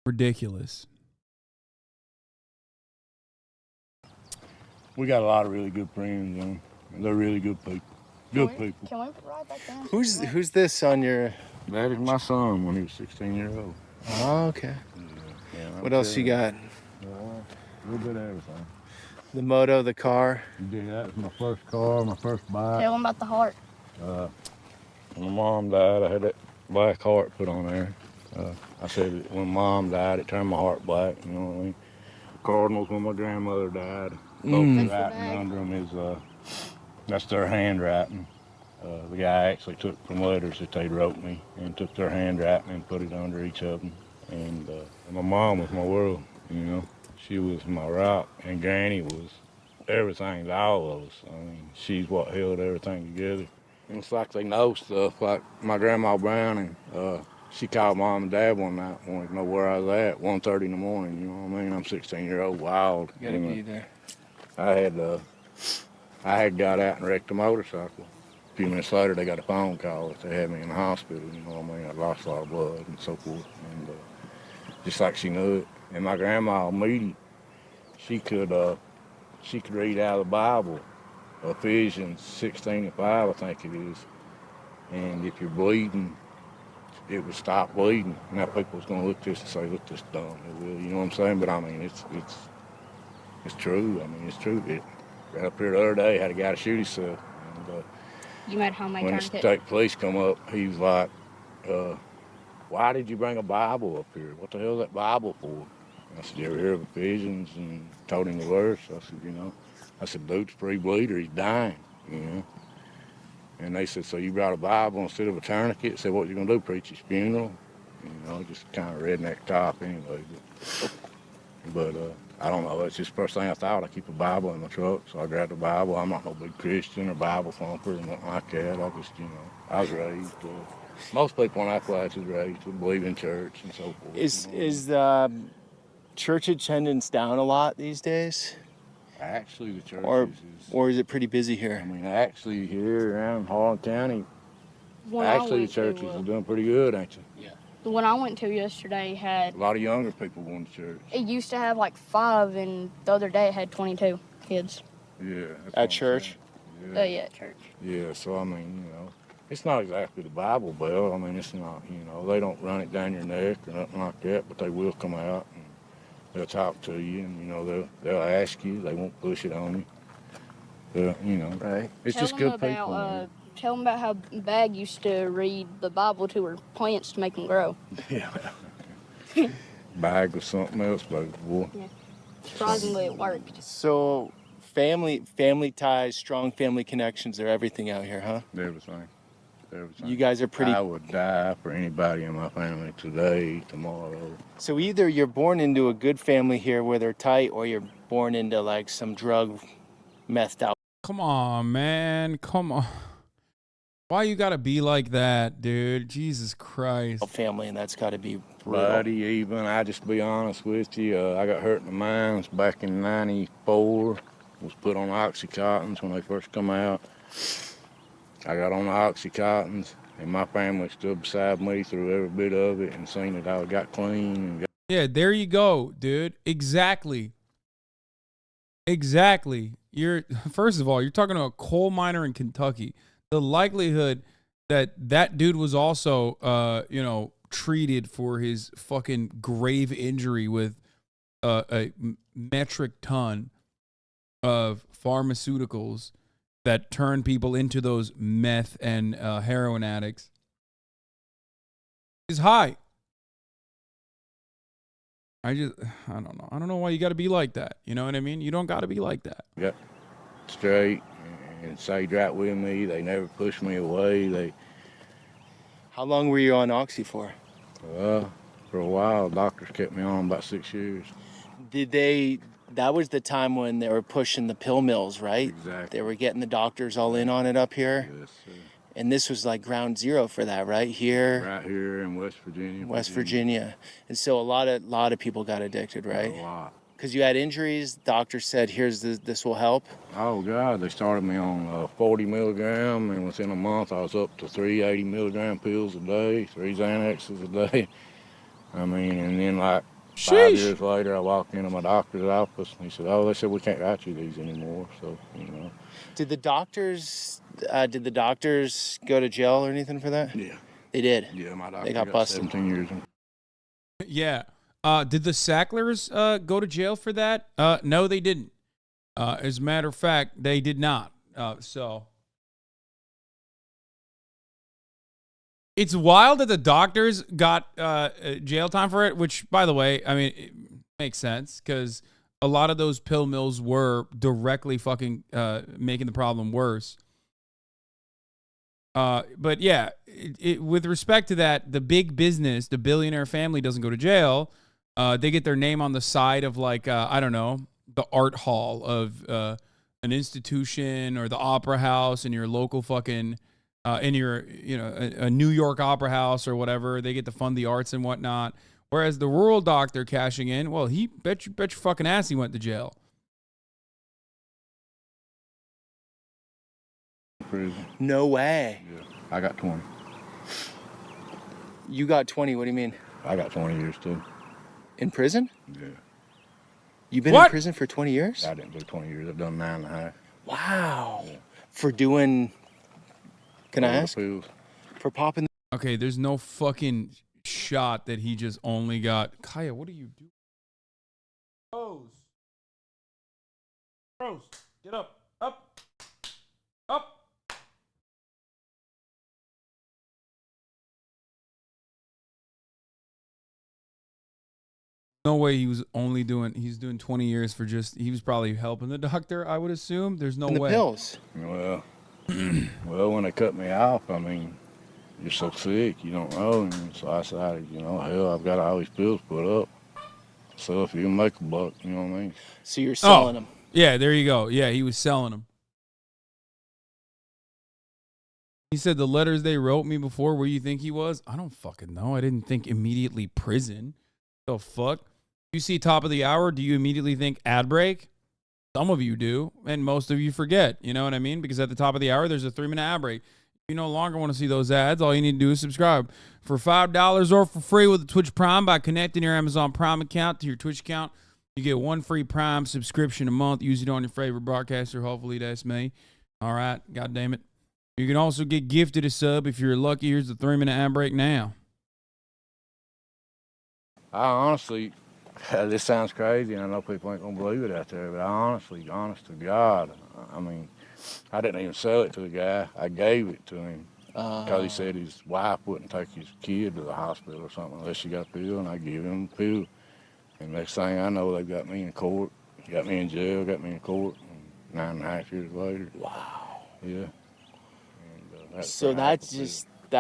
Ridiculous. We got a lot of really good friends, and they're really good people. Good people. Can we ride back down? Who's this on your... That is my son when he was 16 years old. Oh, okay. Yeah, What else you got? A little bit of everything. The moto, the car. Yeah, that was my first car, my first bike. Tell them about the heart. When my mom died, I had that black heart put on there. I said that when Mom died, it turned my heart black, you know what I mean? Cardinals, when my grandmother died, both writing under them is, that's their handwriting. The guy actually took from letters that they wrote me and took their handwriting and put it under each of them. And my mom was my world, you know? She was my rock, and Granny was everything to all of us. I mean, she's what held everything together. And it's like they know stuff, like my Grandma Brown, and she called Mom and Dad one night, wanted to know where I was at, 1:30 in the morning, you know what I mean? I'm 16-year-old, wild. You gotta be there. I had got out and wrecked a motorcycle. A few minutes later, they got a phone call that they had me in the hospital, you know what I mean? I lost a lot of blood and so forth, and just like she knew it. And my grandma, immediately, she could read out of the Bible, Ephesians 16:5, I think it is. And if you're bleeding, it would stop bleeding. Now people's gonna look at this and say, look, this dumb. It will, you know what I'm saying? But I mean, it's true. I mean, it's true. Right up here the other day, had a guy to shoot himself. And, You made homemade when the tourniquet. state police come up, he was like, why did you bring a Bible up here? What the hell is that Bible for? I said, you ever hear of Ephesians? And told him the verse. I said, you know. I said, dude's a free bleeder. He's dying, you know. And they said, so you brought a Bible instead of a tourniquet? Said, what you going to do, preach his funeral? You know, just kind of redneck top anyway. But I don't know. It's just the first thing I thought. I keep a Bible in my truck, so I grabbed the Bible. I'm not no big Christian or Bible thumper or nothing like that. I just, you know, I was raised. Most people in our class is raised to believe in church and so forth. Is church attendance down a lot these days? Actually, the church or is it pretty busy here? I mean, actually, here around Harlan County, When actually, the churches are doing pretty good, ain't you? Yeah. The one I went to yesterday had. A lot of younger people going to church. It used to have like 5, and the other day it had 22 kids. Yeah. At church? Yeah. Yeah, at church. Yeah, so I mean, you know, it's not exactly the Bible Belt. I mean, it's not, you know, they don't run it down your neck or nothing like that, but they will come out and they'll talk to you, and, you know, they'll ask you. They won't push it on you. You know, right? It's just good people. Tell them about how Bag used to read the Bible to her plants to make them grow. Yeah. Bag was something else, baby boy. Yeah. Surprisingly, it worked. So family ties, strong family connections are everything out here, huh? Everything. You guys are pretty. I would die for anybody in my family today, tomorrow. So either you're born into a good family here where they're tight, or you're born into like some drug methed out. Come on, man. Come on. Why you gotta be like that, dude? Jesus Christ. Family, and that's got to be brutal. Buddy, even, I just be honest with you, I got hurt in the mines back in '94. Was put on Oxycontins when they first come out. I got on the Oxycontins, and my family stood beside me through every bit of it and seen that I got clean. And Yeah, there you go, dude. Exactly. First of all, you're talking to a coal miner in Kentucky. The likelihood that that dude was also, you know, treated for his fucking grave injury with a metric ton of pharmaceuticals that turn people into those meth and heroin addicts is high. I don't know. I don't know why you got to be like that. You know what I mean? You don't got to be like that. got straight and stayed right with me. They never pushed me away. How long were you on Oxy for? For a while, doctors kept me on about 6 years. That was the time when they were pushing the pill mills, right? Exactly. They were getting the doctors all in on it up here. Yes, sir. And this was like ground zero for that, right? Here. Right here in West Virginia. West Virginia. And so a lot of people got addicted, right? A lot. Because you had injuries, doctor said, this will help. Oh, God, they started me on 40 milligram, and within a month I was up to 3 80 milligram pills a day, 3 Xanaxes a day. I mean, and then like 5 years later, I walked into my doctor's office, and he said, oh, they said we can't write you these anymore, so, you know. Did the doctors go to jail or anything for that? Yeah. They did? Yeah, my doctor they got busted. 17 years. Yeah. Did the Sacklers go to jail for that? No, they didn't. As a matter of fact, they did not. So it's wild that the doctors got jail time for it, which, by the way, I mean, it makes sense because a lot of those pill mills were directly fucking making the problem worse. But yeah, with respect to that, the big business, the billionaire family doesn't go to jail. They get their name on the side of like, I don't know, the art hall of an institution or the opera house in your local fucking, in your, you know, a New York opera house or whatever. They get to fund the arts and whatnot. Whereas the rural doctor cashing in, well, he bet your fucking ass he went to jail. Prison. No way. Yeah, I got 20. You got 20, what do you mean? I got 20 years too. In prison? Yeah. You've been in prison for 20 years? I didn't do 20 years. I've done 9.5. Wow. Yeah. For doing, can I ask? Pills. For popping. Okay, there's no fucking shot that he just only got. Kaya, what are you doing? Rose, get up. Up. Up. No way he's doing 20 years for he was probably helping the doctor, I would assume. There's no way. The pills. Well, when they cut me off, I mean, you're so sick, you don't know. And so I decided, hell, I've got all these pills put up. So if you can make a buck, you know what I mean? So you're selling them. Yeah, there you go. Yeah, he was selling them. He said the letters they wrote me before, where you think he was? I don't fucking know. I didn't think immediately prison. The fuck? You see top of the hour, do you immediately think ad break? Some of you do, and most of you forget. You know what I mean? Because at the top of the hour, there's a 3-minute ad break. If you no longer want to see those ads, all you need to do is subscribe for $5 or for free with the Twitch Prime by connecting your Amazon Prime account to your Twitch account. You get 1 free Prime subscription a month. Use it on your favorite broadcaster. Hopefully that's me. All right. God damn it. You can also get gifted a sub if you're lucky. Here's the 3-minute ad break now. I honestly, this sounds crazy, and I know people ain't gonna believe it out there, but honest to God, I mean, I didn't even sell it to the guy. I gave it to him because he said his wife wouldn't take his kid to the hospital or something unless she got a pill, and I gave him the pill. And next thing I know, they got me in court, got me in jail, got me in court, and 9.5 years later. Wow. Yeah. And, so that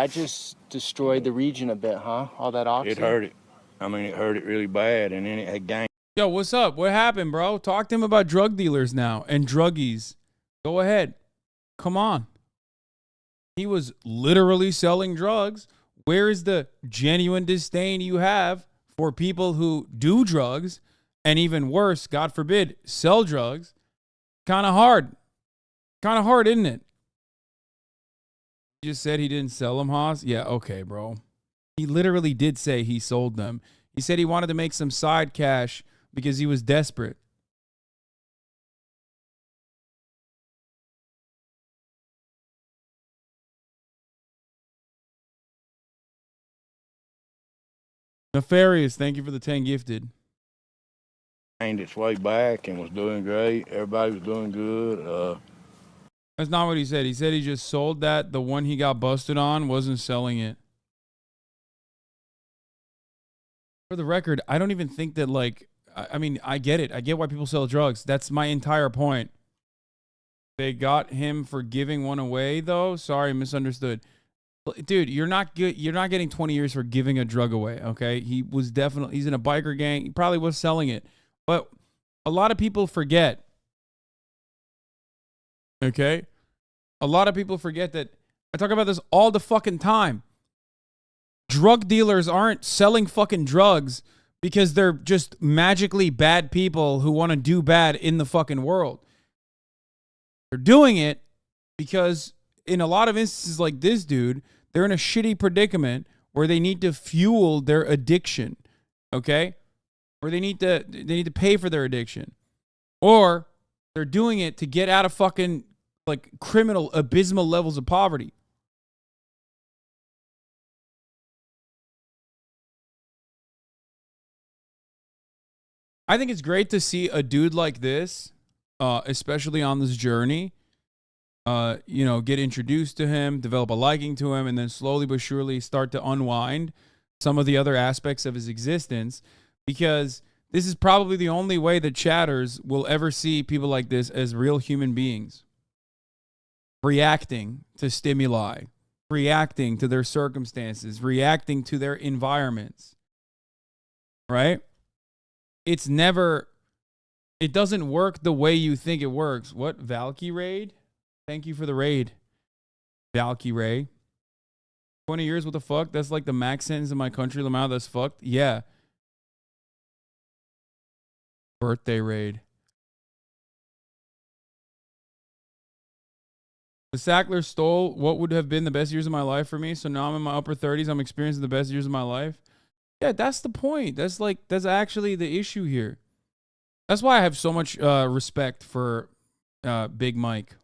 just destroyed the region a bit, huh? All that oxy. It hurt it. I mean, it hurt it really bad, and then it had gained. Yo, what's up? What happened, bro? Talk to him about drug dealers now and druggies. Go ahead. Come on. He was literally selling drugs. Where is the genuine disdain you have for people who do drugs and even worse, God forbid, sell drugs? Kind of hard. Kind of hard, isn't it? You just said he didn't sell them, Haas? Yeah, okay, bro. He literally did say he sold them. He said he wanted to make some side cash because he was desperate. Nefarious, thank you for the 10 gifted. Gained its way back and was doing great. Everybody was doing good. That's not what he said. He said he just sold that. The one he got busted on wasn't selling it. For the record, I don't even think that, like, I mean, I get it. I get why people sell drugs. That's my entire point. They got him for giving one away, though. Sorry, misunderstood. Dude, you're not good. You're not getting 20 years for giving a drug away, okay? He's in a biker gang. He probably was selling it. But a lot of people forget, okay? A lot of people forget that. I talk about this all the fucking time. Drug dealers aren't selling fucking drugs because they're just magically bad people who want to do bad in the fucking world. They're doing it because in a lot of instances like this dude, they're in a shitty predicament where they need to fuel their addiction, okay? Or they need to pay for their addiction. Or they're doing it to get out of fucking like criminal abysmal levels of poverty. I think it's great to see a dude like this, especially on this journey, get introduced to him, develop a liking to him, and then slowly but surely start to unwind some of the other aspects of his existence, because this is probably the only way that chatters will ever see people like this as real human beings, reacting to stimuli, reacting to their circumstances, reacting to their environments, right? It doesn't work the way you think it works. What? Valky Raid? Thank you for the raid. Valky Ray. 20 years, what the fuck? That's like the max sentence in my country, Lamau. That's fucked. Yeah. Birthday raid. The Sackler stole what would have been the best years of my life for me. So now I'm in my upper 30s. I'm experiencing the best years of my life. Yeah, that's the point. That's actually the issue here. That's why I have so much respect for Big Mike.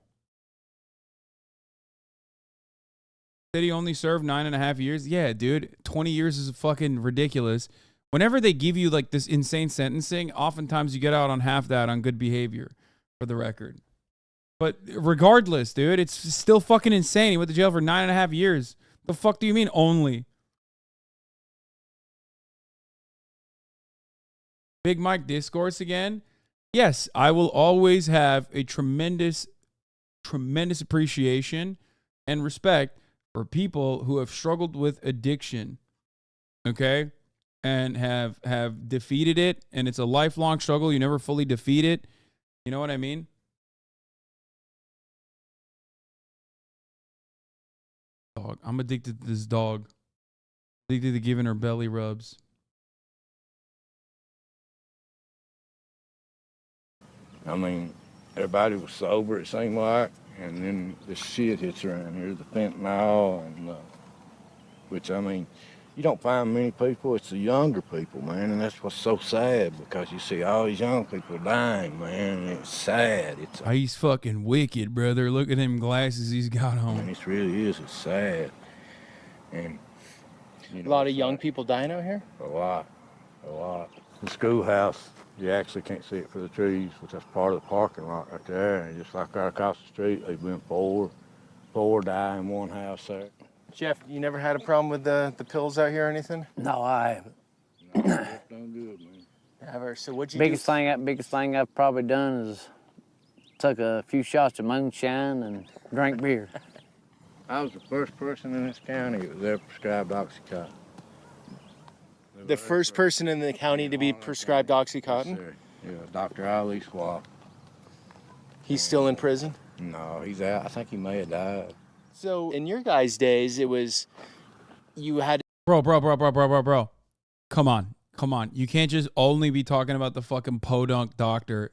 Said he only served 9.5 years. Yeah, dude, 20 years is fucking ridiculous. Whenever they give you like this insane sentencing, oftentimes you get out on half that on good behavior, for the record. But regardless, dude, it's still fucking insane. He went to jail for 9.5 years. The fuck do you mean only? Big Mike discourse again. Yes, I will always have a tremendous appreciation and respect for people who have struggled with addiction, okay, and have defeated it, and it's a lifelong struggle. You never fully defeat it. You know what I mean? Dog. I'm addicted to this dog. Addicted to giving her belly rubs. I mean, everybody was sober, it seemed like, and then the shit hits around here, the fentanyl, and which, I mean, you don't find many people. It's the younger people, man, and that's what's so sad, because you see all these young people dying, man, and it's sad. He's fucking wicked, brother. Look at them glasses he's got on. And it really is. It's sad. And you know, A lot of young people dying out here? A lot. The schoolhouse, you actually can't see it for the trees, which that's part of the parking lot right there. And just like right across the street, they've been four die in one house there. Jeff, you never had a problem with the pills out here or anything? No, I haven't. No, that's done good, man. Never. So what'd you Biggest do? thing I've probably done is took a few shots of moonshine and drank beer. I was the first person in this county that was ever prescribed Oxycontin. The first person in the county to be prescribed Oxycontin? Yes, yeah, Dr. Ali Swap. He's still in prison? No, he's out. I think he may have died. So in your guys' days, it was, you had... Bro. Come on. You can't just only be talking about the fucking podunk doctor.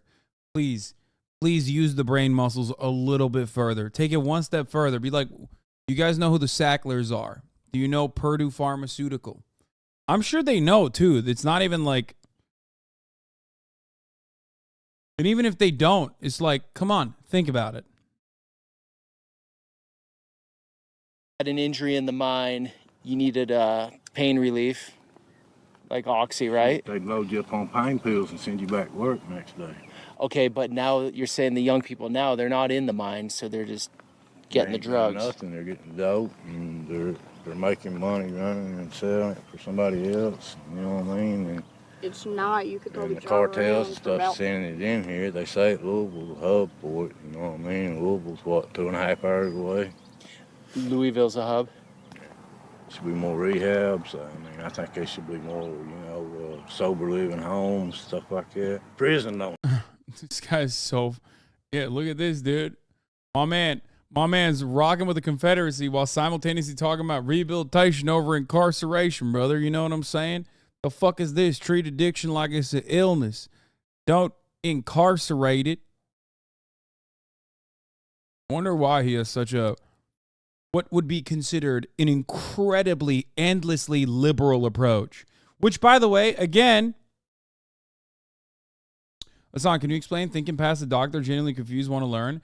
Please use the brain muscles a little bit further. Take it one step further. Be like, you guys know who the Sacklers are? Do you know Purdue Pharmaceutical? I'm sure they know, too. It's not even like... And even if they don't, it's like, come on, think about it. Had an injury in the mine, you needed pain relief, like Oxy, right? They'd load you up on pain pills and send you back to work the next day. Okay, but now you're saying the young people now, they're not in the mine, so they're just getting the drugs. Nothing. They're getting dope, and they're making money running and selling it for somebody else. You know what I mean? And It's not. You could probably the drive cartels and around for stuff about sending it in here. They say Louisville's a hub for it. You know what I mean? Louisville's what, 2.5 hours away. Louisville's a hub. Should be more rehabs. I mean, I think there should be more, sober living homes, stuff like that. Prison don't. This guy's so... Yeah, look at this, dude. My man's rocking with the Confederacy while simultaneously talking about rehabilitation over incarceration, brother. You know what I'm saying? The fuck is this? Treat addiction like it's an illness. Don't incarcerate it. I wonder why he has such a... what would be considered an incredibly, endlessly liberal approach. Which, by the way, again... Hasan, can you explain thinking past the doctor, genuinely confused, want to learn?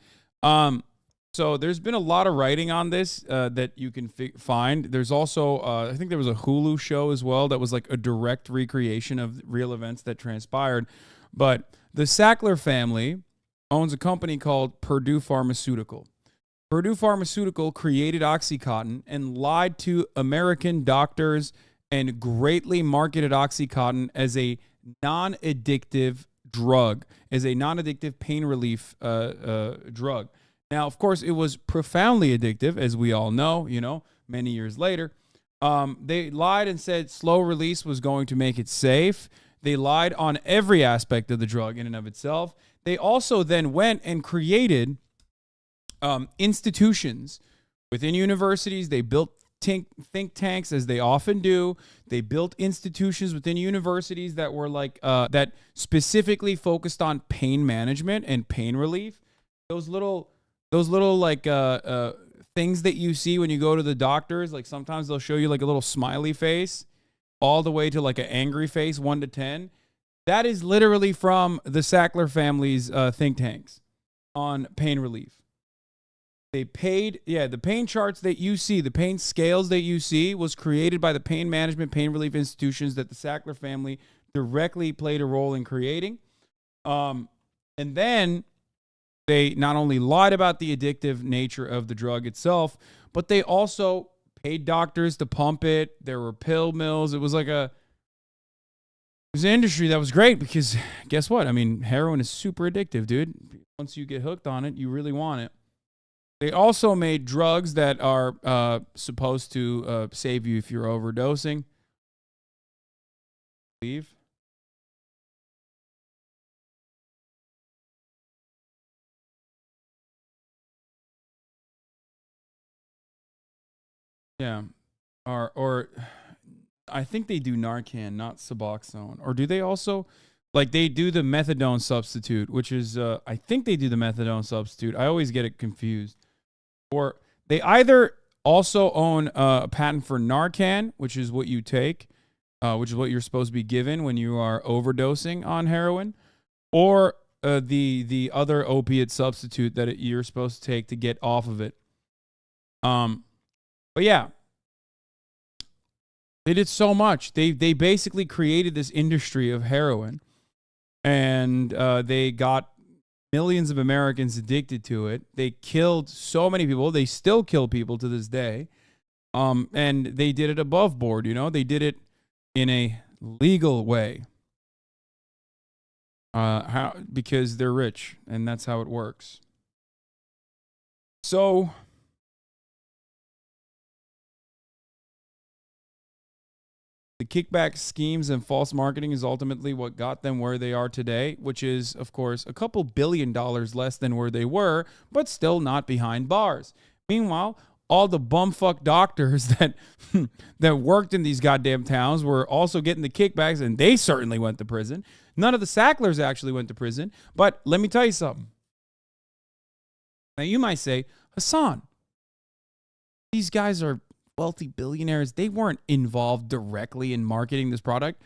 So there's been a lot of writing on this that you can find. There's also, I think there was a Hulu show as well that was like a direct recreation of real events that transpired. But the Sackler family owns a company called Purdue Pharmaceutical. Purdue Pharmaceutical created OxyContin and lied to American doctors and greatly marketed OxyContin as a non-addictive drug, as a non-addictive pain relief drug. Now, of course, it was profoundly addictive, as we all know, many years later. They lied and said slow release was going to make it safe. They lied on every aspect of the drug in and of itself. They also then went and created institutions within universities. They built think tanks, as they often do. They built institutions within universities that were like that specifically focused on pain management and pain relief. Those little like things that you see when you go to the doctors, like sometimes they'll show you like a little smiley face all the way to like an angry face, 1 to 10. That is literally from the Sackler family's think tanks on pain relief. They paid, the pain charts that you see, the pain scales that you see was created by the pain management, pain relief institutions that the Sackler family directly played a role in creating. And then They not only lied about the addictive nature of the drug itself, but they also paid doctors to pump it. There were pill mills. It was an industry that was great because guess what? I mean, heroin is super addictive, dude. Once you get hooked on it, you really want it. They also made drugs that are supposed to save you if you're overdosing. Leave. Yeah. Or I think they do Narcan, not Suboxone. Or do they also, like, they do the methadone substitute, which is, I think they do the methadone substitute. I always get it confused. Or they either also own a patent for Narcan, which is what you take, which is what you're supposed to be given when you are overdosing on heroin, or the other opiate substitute that you're supposed to take to get off of it. But yeah, they did so much. They basically created this industry of heroin, and they got millions of Americans addicted to it. They killed so many people. They still kill people to this day. And they did it above board, you know? They did it in a legal way. Because they're rich, and that's how it works. So the kickback schemes and false marketing is ultimately what got them where they are today, which is, of course, a couple $2 billion less than where they were, but still not behind bars. Meanwhile, all the bumfuck doctors that worked in these goddamn towns were also getting the kickbacks, and they certainly went to prison. None of the Sacklers actually went to prison, but let me tell you something. Now, you might say, Hasan, these guys are wealthy billionaires. They weren't involved directly in marketing this product.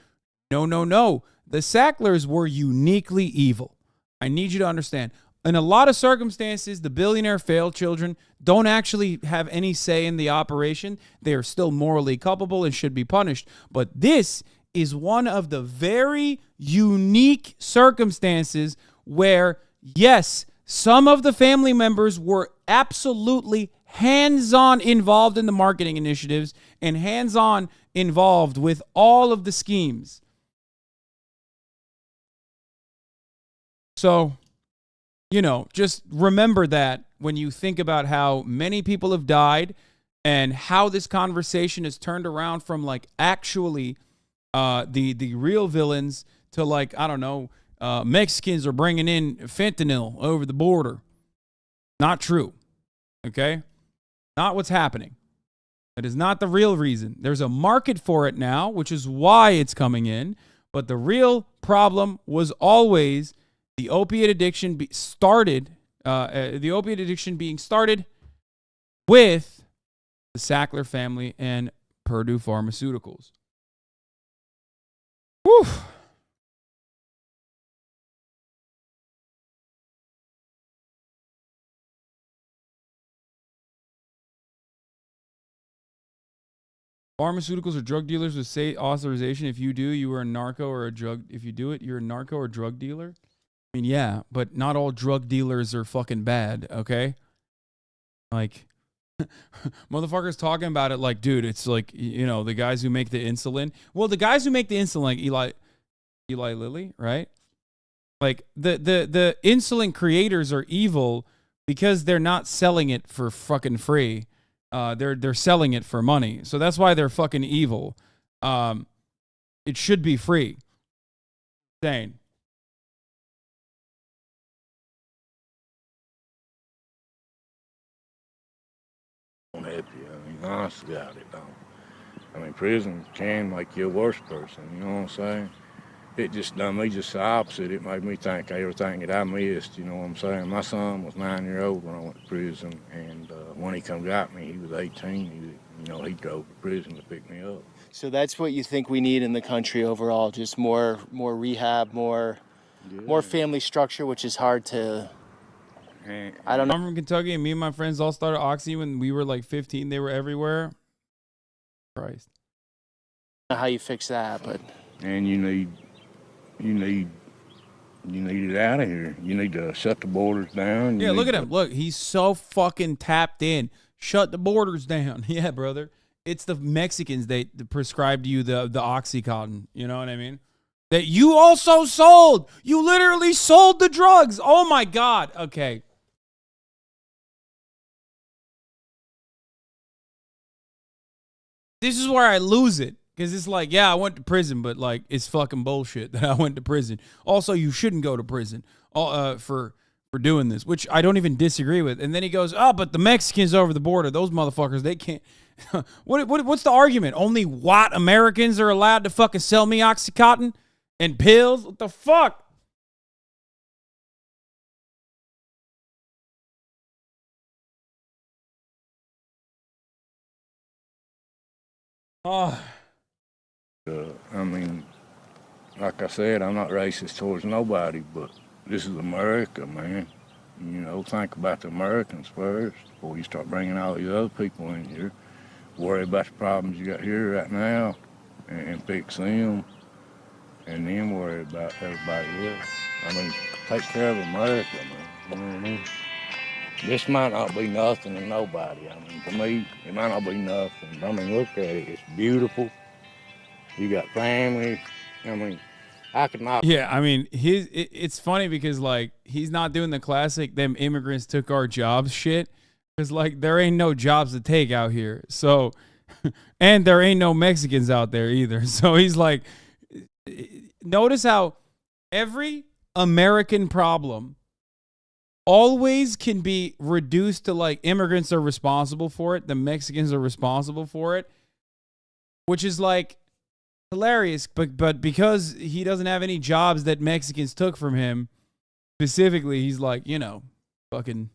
No. The Sacklers were uniquely evil. I need you to understand. In a lot of circumstances, the billionaire failed children don't actually have any say in the operation. They are still morally culpable and should be punished. But this is one of the very unique circumstances where, yes, some of the family members were absolutely hands-on involved in the marketing initiatives and hands-on involved with all of the schemes. So, you know, just remember that when you think about how many people have died and how this conversation has turned around from like actually the real villains to like, I don't know, Mexicans are bringing in fentanyl over the border. Not true. Okay? Not what's happening. That is not the real reason. There's a market for it now, which is why it's coming in. But the real problem was always the opiate addiction being started with the Sackler family and Purdue Pharmaceuticals. Whew. Pharmaceuticals or drug dealers with state authorization. If you do, you are a narco or a drug. If you do it, you're a narco or drug dealer. I mean, yeah, but not all drug dealers are fucking bad, okay? Like, motherfuckers talking about it like, dude, it's like, you know, the guys who make the insulin. Well, the guys who make the insulin, like Eli Lilly, right? Like, the insulin creators are evil because they're not selling it for fucking free. They're selling it for money. So that's why they're fucking evil. It should be free. Insane. Don't help you. I mean, honestly, God, it don't. I mean, prison can make you a worse person. You know what I'm saying? It just done me just the opposite. It made me think everything that I missed. You know what I'm saying? My son was 9 years old when I went to prison, and when he come got me, he was 18. He drove to prison to pick me up. So that's what you think we need in the country overall, just more rehab, more family structure, which is hard to. I don't know. I'm from Kentucky, and me and my friends all started Oxy when we were like 15. They were everywhere. Christ. I don't know how you fix that, but. And you need You need it out of here. You need to shut the borders down. Yeah, look at him. Look, he's so fucking tapped in. Shut the borders down. Yeah, brother. It's the Mexicans that prescribe to you the Oxycontin. You know what I mean? That you also sold. You literally sold the drugs. Oh, my God. Okay. This is where I lose it. Because it's like, yeah, I went to prison, but like, it's fucking bullshit that I went to prison. Also, you shouldn't go to prison for doing this, which I don't even disagree with. And then he goes, oh, but the Mexicans over the border, those motherfuckers, they can't. What's the argument? Only white Americans are allowed to fucking sell me Oxycontin and pills? What the fuck? Oh. I mean, like I said, I'm not racist towards nobody, but this is America, man. You know, think about the Americans first before you start bringing all these other people in here. Worry about the problems you got here right now and fix them, and then worry about everybody else. I mean, take care of America, man. You know what I mean? This might not be nothing to nobody. I mean, to me, it might not be nothing. I mean, look at it. It's beautiful. You got family. I mean, I could not. Yeah, I mean, it's funny because, like, he's not doing the classic, them immigrants took our jobs shit. Because, like, there ain't no jobs to take out here. So, and there ain't no Mexicans out there either. So he's like, notice how every American problem always can be reduced to, like, immigrants are responsible for it. The Mexicans are responsible for it. Which is, like, hilarious, but because he doesn't have any jobs that Mexicans took from him, specifically, he's like, you know, fucking,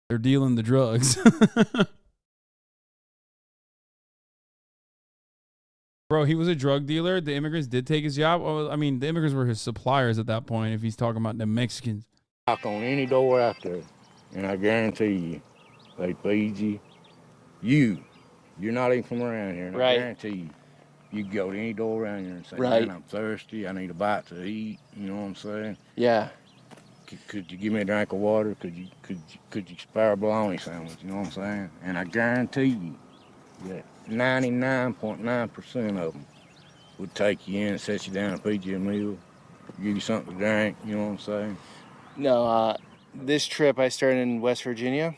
they're dealing the drugs. Bro, he was a drug dealer. The immigrants did take his job. Well, I mean, the immigrants were his suppliers at that point, if he's talking about the Mexicans. Knock on any door out there, and I guarantee you, they feed you. You're not even from around here, and I guarantee you, you can go to any door around here and say, man, I'm thirsty, I need a bite to eat, you know what I'm saying? Yeah. Could you give me a drink of water? Could you spare a bologna sandwich, you know what I'm saying? And I guarantee you that 99.9% of them would take you in, set you down and feed you a meal, give you something to drink, you know what I'm saying? No, this trip I started in West Virginia,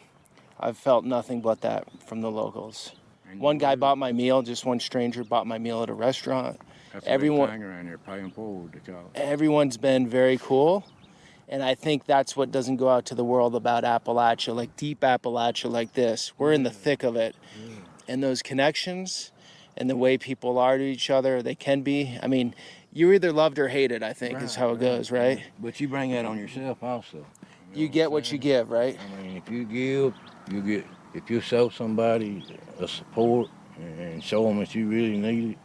I've felt nothing but that from the locals. One guy bought my meal, just one stranger bought my meal at a restaurant. That's everyone around here, paying forward to call it. Everyone's been very cool. And I think that's what doesn't go out to the world about Appalachia, like deep Appalachia like this. We're in the thick of it. And those connections and the way people are to each other, they can be. I mean, you're either loved or hated, I think, is how it goes, right? But you bring that on yourself also. You get what you give, right? I mean, if you give, you get. If you show somebody a support and show them that you really need it,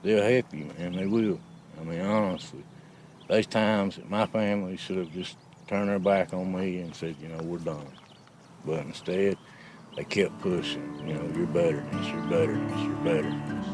they'll help you, and they will. I mean, honestly, there's times that my family should have just turned their back on me and said, you know, we're done. But instead, they kept pushing. You know, you're better than this, you're better than this, you're better than this.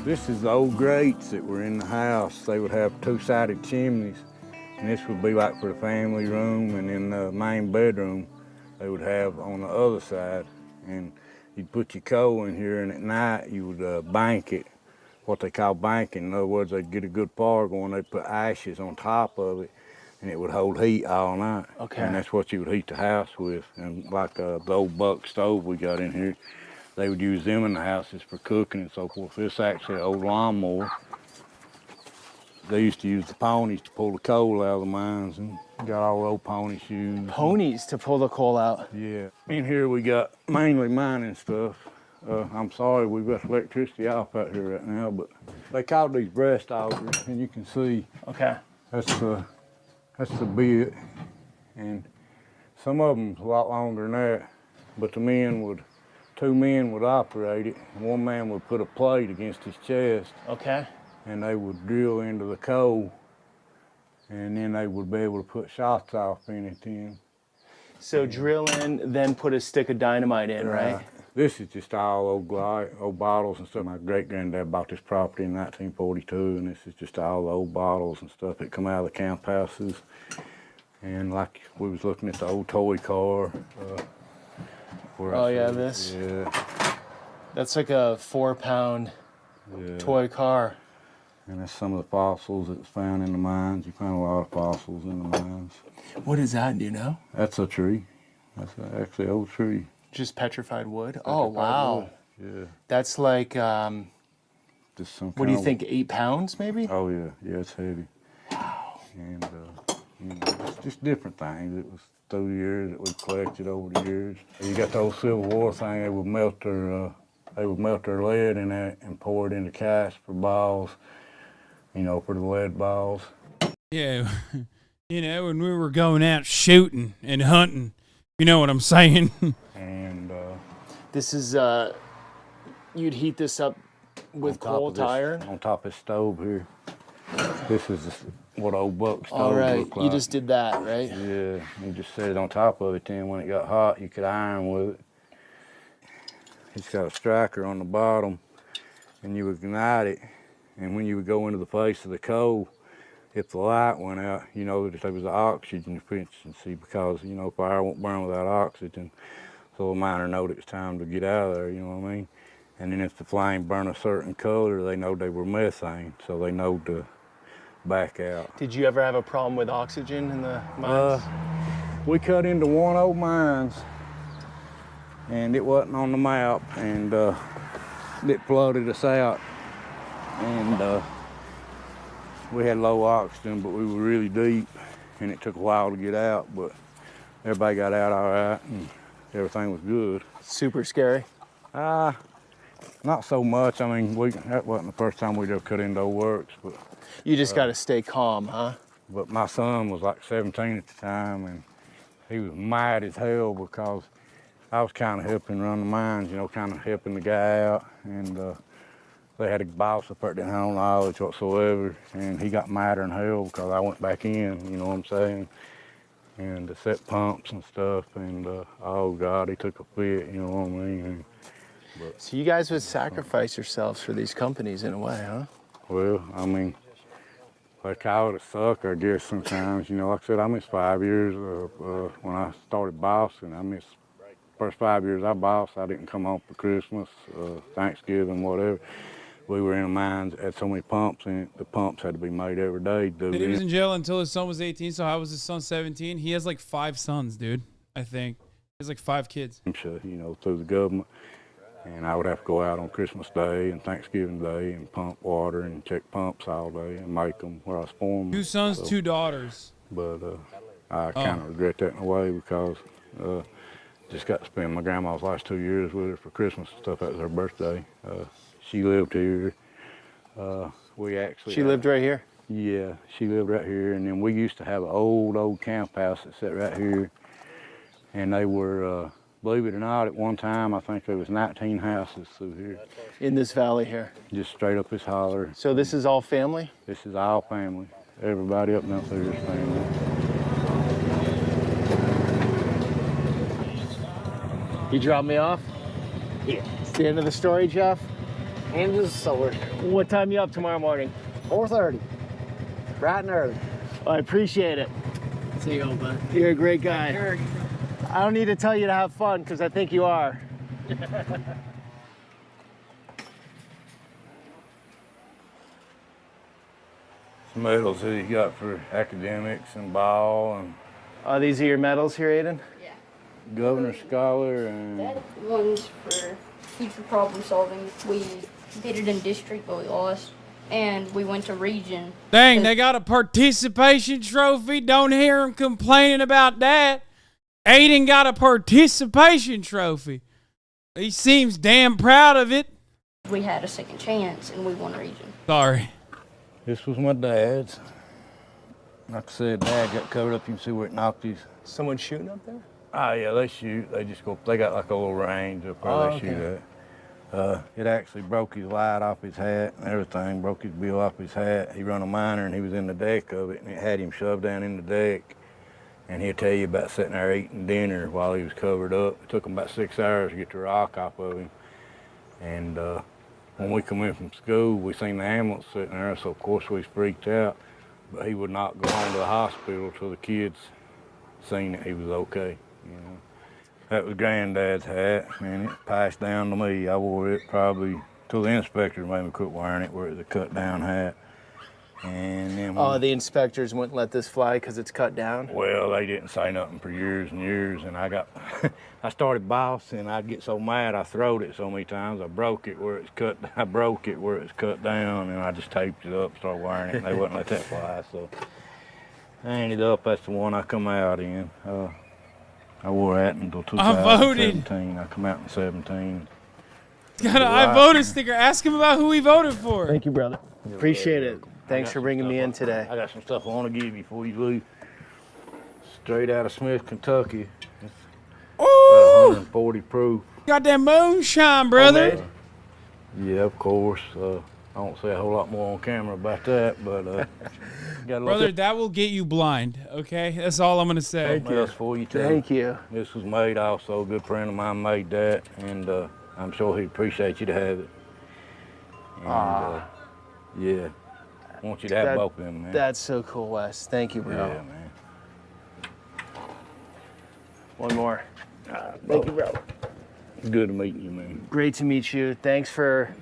This is the old grates that were in the house. They would have two-sided chimneys, and this would be like for the family room, and in the main bedroom, they would have on the other side. And you'd put your coal in here, and at night you would bank it, what they call banking. In other words, they'd get a good fire going, they'd put ashes on top of it, and it would hold heat all night. Okay. And that's what you would heat the house with. And like the old buck stove we got in here, they would use them in the houses for cooking and so forth. This is actually an old lawnmower. They used to use the ponies to pull the coal out of the mines, and got all the old pony shoes. Ponies to pull the coal out? Yeah. In here we got mainly mining stuff. I'm sorry, we've got electricity off out here right now, but they call these breast augers, and you can see. Okay. That's the bit, and some of them's a lot longer than that, but the men would 2 men would operate it. One man would put a plate against his chest. Okay. And they would drill into the coal, and then they would be able to put shots off in it then. So drill in, then put a stick of dynamite in, right? This is just all old bottles and stuff. My great-granddad bought this property in 1942, and this is just all old bottles and stuff that come out of the camp houses. And like we was looking at the old toy car. Oh yeah, this? Yeah. That's like a 4-pound toy car. And that's some of the fossils that's found in the mines. You find a lot of fossils in the mines. What is that, do you know? That's a tree. That's actually an old tree. Just petrified wood? Oh, wow. Wood. Yeah. That's like, just some what do you think, 8 pounds maybe? Oh, yeah. Yeah, it's heavy. Wow. And, you know, it's just different things. It was through the years that we've collected over the years. You got the old Civil War thing. They would melt their lead in that and pour it into casts for balls, you know, for the lead balls. Yeah, you know, when we were going out shooting and hunting, you know what I'm saying? And this is, you'd heat this up with coal iron? On top of the stove here. This is what old buck stove All right, looked like. you just did that, right? Yeah, you just set it on top of it, then when it got hot, you could iron with it. It's got a striker on the bottom, and you would ignite it, and when you would go into the face of the coal, if the light went out, you know that there was oxygen deficiency, because, you know, fire won't burn without oxygen. So a miner know that it's time to get out of there, you know what I mean? And then if the flame burned a certain color, they know they were methane, so they know to back out. Did you ever have a problem with oxygen in the mines? We cut into one old mines, and it wasn't on the map, and it flooded us out. And we had low oxygen, but we were really deep, and it took a while to get out, but everybody got out all right, and everything was good. Super scary? Not so much. I mean, that wasn't the first time we'd ever cut into old works, but you just got to stay calm, huh? But my son was like 17 at the time, and he was mad as hell because I was kind of helping run the mines, you know, kind of helping the guy out, and they had a boss up there that had no knowledge whatsoever, and he got madder than hell because I went back in, you know what I'm saying, and to set pumps and stuff, and oh God, he took a fit, you know what I mean. So you guys would sacrifice yourselves for these companies in a way, huh? Well, I mean, they call it a sucker, I guess, sometimes. You know, like I said, I missed 5 years when I started bossing. I missed the first 5 years I bossed. I didn't come home for Christmas, Thanksgiving, whatever. We were in the mines, had so many pumps in it. The pumps had to be made every day. And he was in jail until his son was 18, so how was his son 17? He has like 5 sons, dude, I think. He has like 5 kids. You know, through the government. And I would have to go out on Christmas Day and Thanksgiving Day and pump water and check pumps all day and make them where I was born. 2 sons, so, 2 daughters. But I kind of regret that in a way because just got to spend my grandma's last 2 years with her for Christmas and stuff. That was her birthday. She lived here. She lived right here? Yeah, she lived right here. And then we used to have an old camp house that sat right here. And they were... believe it or not, at one time, I think there was 19 houses through here. In this valley here? Just straight up this holler. So this is all family? This is all family. Everybody up and up there is family. You drop me off? Yeah. It's the end of the story, Jeff? End of the story. What time you up tomorrow morning? 4:30. Bright and early. Well, I appreciate it. See you, old buddy. You're a great guy. I don't need to tell you to have fun, because I think you are. Some medals that you got for academics and ball and... Oh, these are your medals here, Aiden? Yeah. Governor Scholar and... That one's for future problem solving. We competed in district, but we lost. And we went to region. Dang, they got a participation trophy. Don't hear them complaining about that. Aiden got a participation trophy. He seems damn proud of it. We had a second chance, and we won region. Sorry. This was my dad's. Like I said, Dad got covered up. You can see where it knocked his. Someone shooting up there? Oh yeah, they shoot. They just go. They got like a little range up there. They shoot at. It actually broke his light off his hat and everything. Broke his bill off his hat. He run a miner and he was in the deck of it, and it had him shoved down in the deck. And he'll tell you about sitting there eating dinner while he was covered up. It took him about 6 hours to get the rock off of him. And when we come in from school, we seen the ambulance sitting there, so of course we freaked out. But he would not go on to the hospital till the kids seen that he was okay. You know, that was Granddad's hat, and it passed down to me. I wore it probably till the inspectors made me quit wearing it, where it was a cut down hat. And then the inspectors wouldn't let this fly because it's cut down? Well, they didn't say nothing for years and years, and I started bossing. I'd get so mad I throwed it so many times. I broke it where it's cut down, and I just taped it up, started wearing it, and they wouldn't let that fly. So I ended up, that's the one I come out in. I wore that until 2017. I come out in 17. Got an I voted sticker. Ask him about who he voted for. Thank you, brother. Appreciate it. Thanks for bringing me in today. I got some stuff I want to give you before you leave. Straight out of Smith, Kentucky. It's about 140 proof. Got that moonshine, brother. Homemade? Yeah, of course. I won't say a whole lot more on camera about that, but got a brother, that will get you blind. Okay, that's all I'm gonna say. Something else for you too. Thank you. This was made also. A good friend of mine made that, and I'm sure he'd appreciate you to have it. And, yeah. I want you to have both of them, man. That's so cool, Wes. Thank you, bro. Yeah, man. One more. Thank you, bro. Good to meet you, man. Great to meet you. Thanks for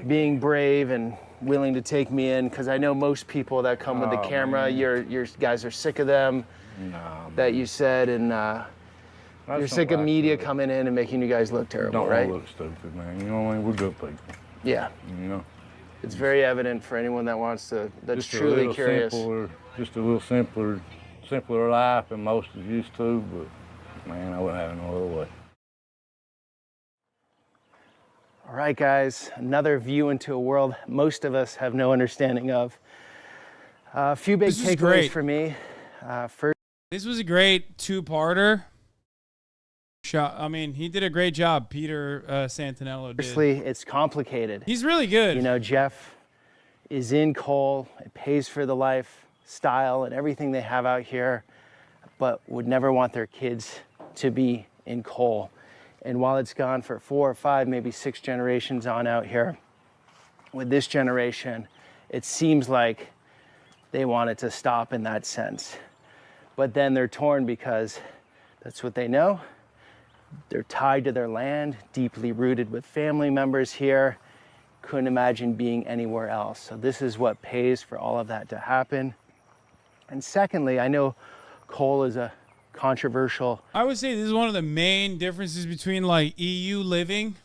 being brave and willing to take me in, because I know most people that come with the camera, your guys are sick of them. No, that you said, and you're sick of media coming in and making you guys look terrible, right? Don't look stupid, man. You know what I mean? We're good people. Yeah. You know? It's very evident for anyone that wants to, that's just truly curious. Just a little simpler life than most is used to, but man, I wouldn't have it no other way. All right, guys, another view into a world most of us have no understanding of. A few big takeaways for me. First, this was a great two-parter. I mean, he did a great job. Peter Santinello did. Firstly, it's complicated. He's really good. You know, Jeff is in coal. It pays for the lifestyle and everything they have out here, but would never want their kids to be in coal. And while it's gone for 4 or 5, maybe 6 generations on out here, with this generation, it seems like they want it to stop in that sense. But then they're torn because that's what they know. They're tied to their land, deeply rooted with family members here. Couldn't imagine being anywhere else. So this is what pays for all of that to happen. And secondly, I know coal is a controversial. I would say this is one of the main differences between like EU living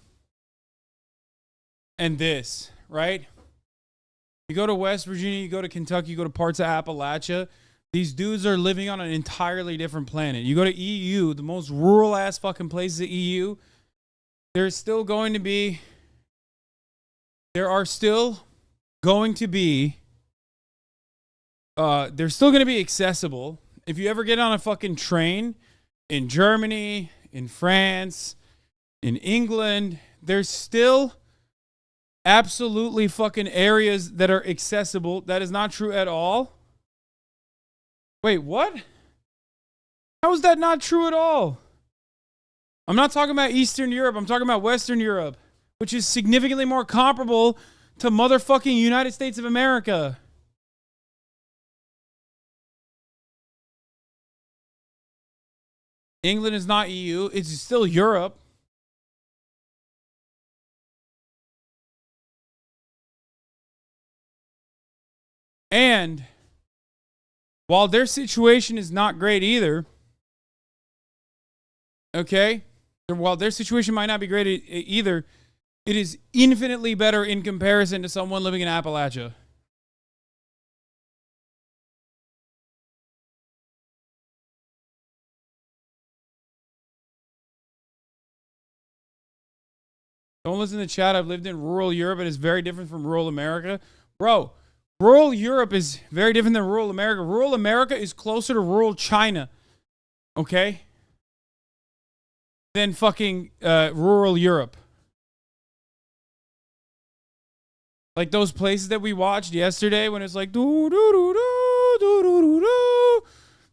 and this, right? You go to West Virginia, you go to Kentucky, you go to parts of Appalachia. These dudes are living on an entirely different planet. You go to EU, the most rural ass fucking places of EU, there's still going to be they're still going to be accessible. If you ever get on a fucking train in Germany, in France, in England, there's still absolutely fucking areas that are accessible. That is not true at all. Wait, what? How is that not true at all? I'm not talking about Eastern Europe. I'm talking about Western Europe, which is significantly more comparable to motherfucking United States of America. England is not EU. It's still Europe. And while their situation is not great either, okay, while their situation might not be great either, it is infinitely better in comparison to someone living in Appalachia. Don't listen to chat. I've lived in rural Europe. It is very different from rural America. Bro, rural Europe is very different than rural America. Rural America is closer to rural China. Okay? than fucking rural Europe. Like those places that we watched yesterday when it's like doo doo doo doo doo doo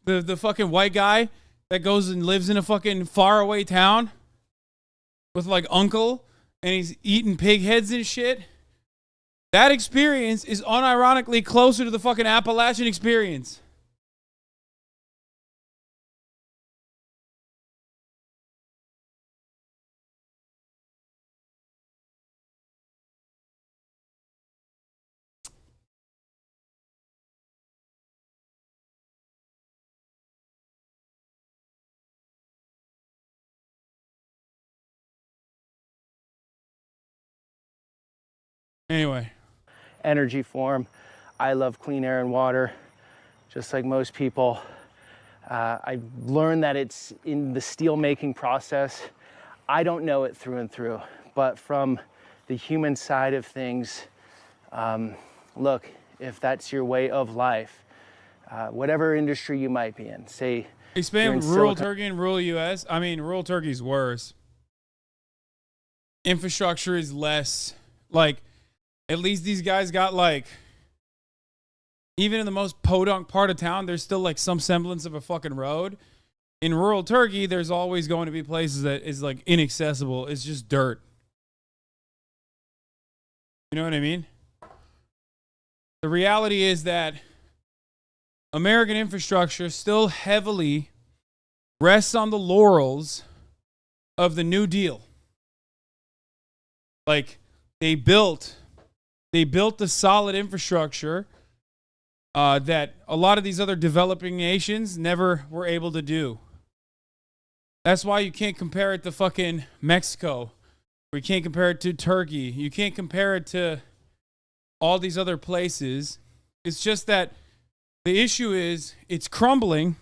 doo. The fucking white guy that goes and lives in a fucking faraway town with like uncle and he's eating pig heads and shit. That experience is unironically closer to the fucking Appalachian experience. Anyway. Energy form. I love clean air and water, just like most people. I've learned that it's in the steel making process. I don't know it through and through, but from the human side of things, look, if that's your way of life, whatever industry you might be in, say expand rural Turkey and rural US. I mean, rural Turkey's worse. Infrastructure is less. Like, at least these guys got like, even in the most podunk part of town, there's still like some semblance of a fucking road. In rural Turkey, there's always going to be places that is like inaccessible. It's just dirt. You know what I mean? The reality is that American infrastructure still heavily rests on the laurels of the New Deal. Like, they built the solid infrastructure that a lot of these other developing nations never were able to do. That's why you can't compare it to fucking Mexico. Or you can't compare it to Turkey. You can't compare it to all these other places. It's just that the issue is it's crumbling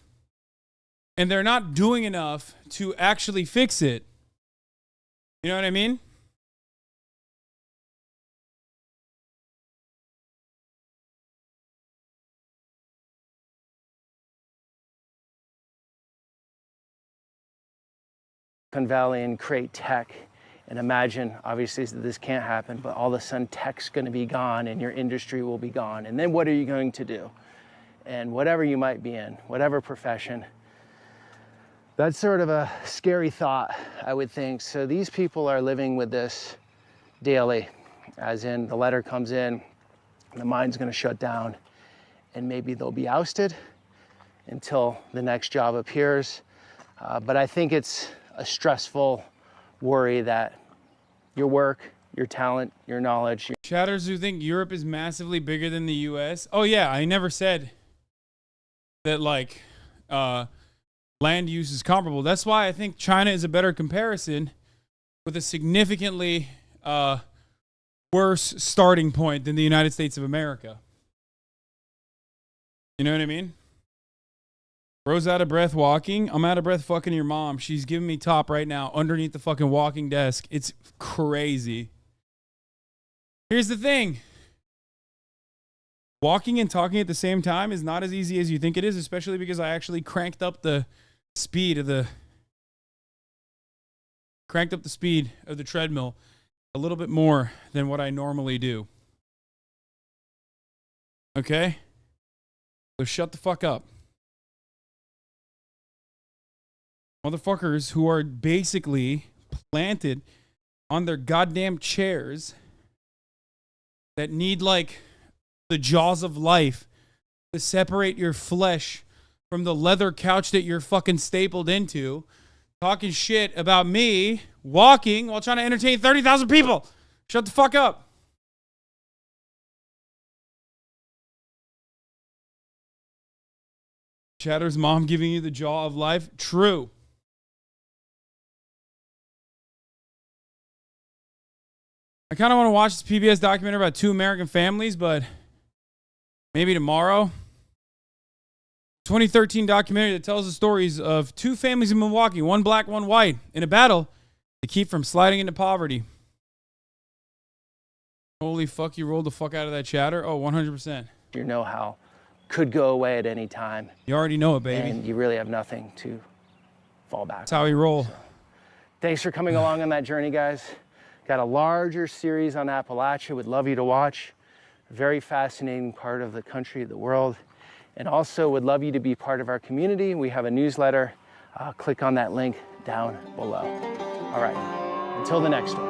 and they're not doing enough to actually fix it. You know what I mean? Valley and create tech and imagine, obviously this can't happen, but all of a sudden tech's going to be gone and your industry will be gone. And then what are you going to do? And whatever you might be in, whatever profession, that's sort of a scary thought, I would think. So these people are living with this daily, as in the letter comes in, the mine's going to shut down, and maybe they'll be ousted until the next job appears. But I think it's a stressful worry that your work, your talent, your knowledge. Chatters who think Europe is massively bigger than the US. Oh yeah, I never said that like land use is comparable. That's why I think China is a better comparison with a significantly worse starting point than the United States of America. You know what I mean? Bro's out of breath walking. I'm out of breath fucking your mom. She's giving me top right now underneath the fucking walking desk. It's crazy. Here's the thing. Walking and talking at the same time is not as easy as you think it is, especially because I actually cranked up the speed of the treadmill a little bit more than what I normally do. Okay? So shut the fuck up. Motherfuckers who are basically planted on their goddamn chairs that need like the jaws of life to separate your flesh from the leather couch that you're fucking stapled into, talking shit about me walking while trying to entertain 30,000 people. Shut the fuck up. Chatter's mom giving you the jaw of life? True. I kind of want to watch this PBS documentary about two American families, but maybe tomorrow. 2013 documentary that tells the stories of two families in Milwaukee, one black, one white, in a battle to keep from sliding into poverty. Holy fuck, you rolled the fuck out of that chatter? Oh, 100%. Your know-how could go away at any time. You already know it, baby. And you really have nothing to fall back on. That's how we roll. So Thanks for coming along on that journey, guys. Got a larger series on Appalachia. Would love you to watch. Very fascinating part of the country, the world. And also would love you to be part of our community. We have a newsletter. Click on that link down below. All right, until the next one.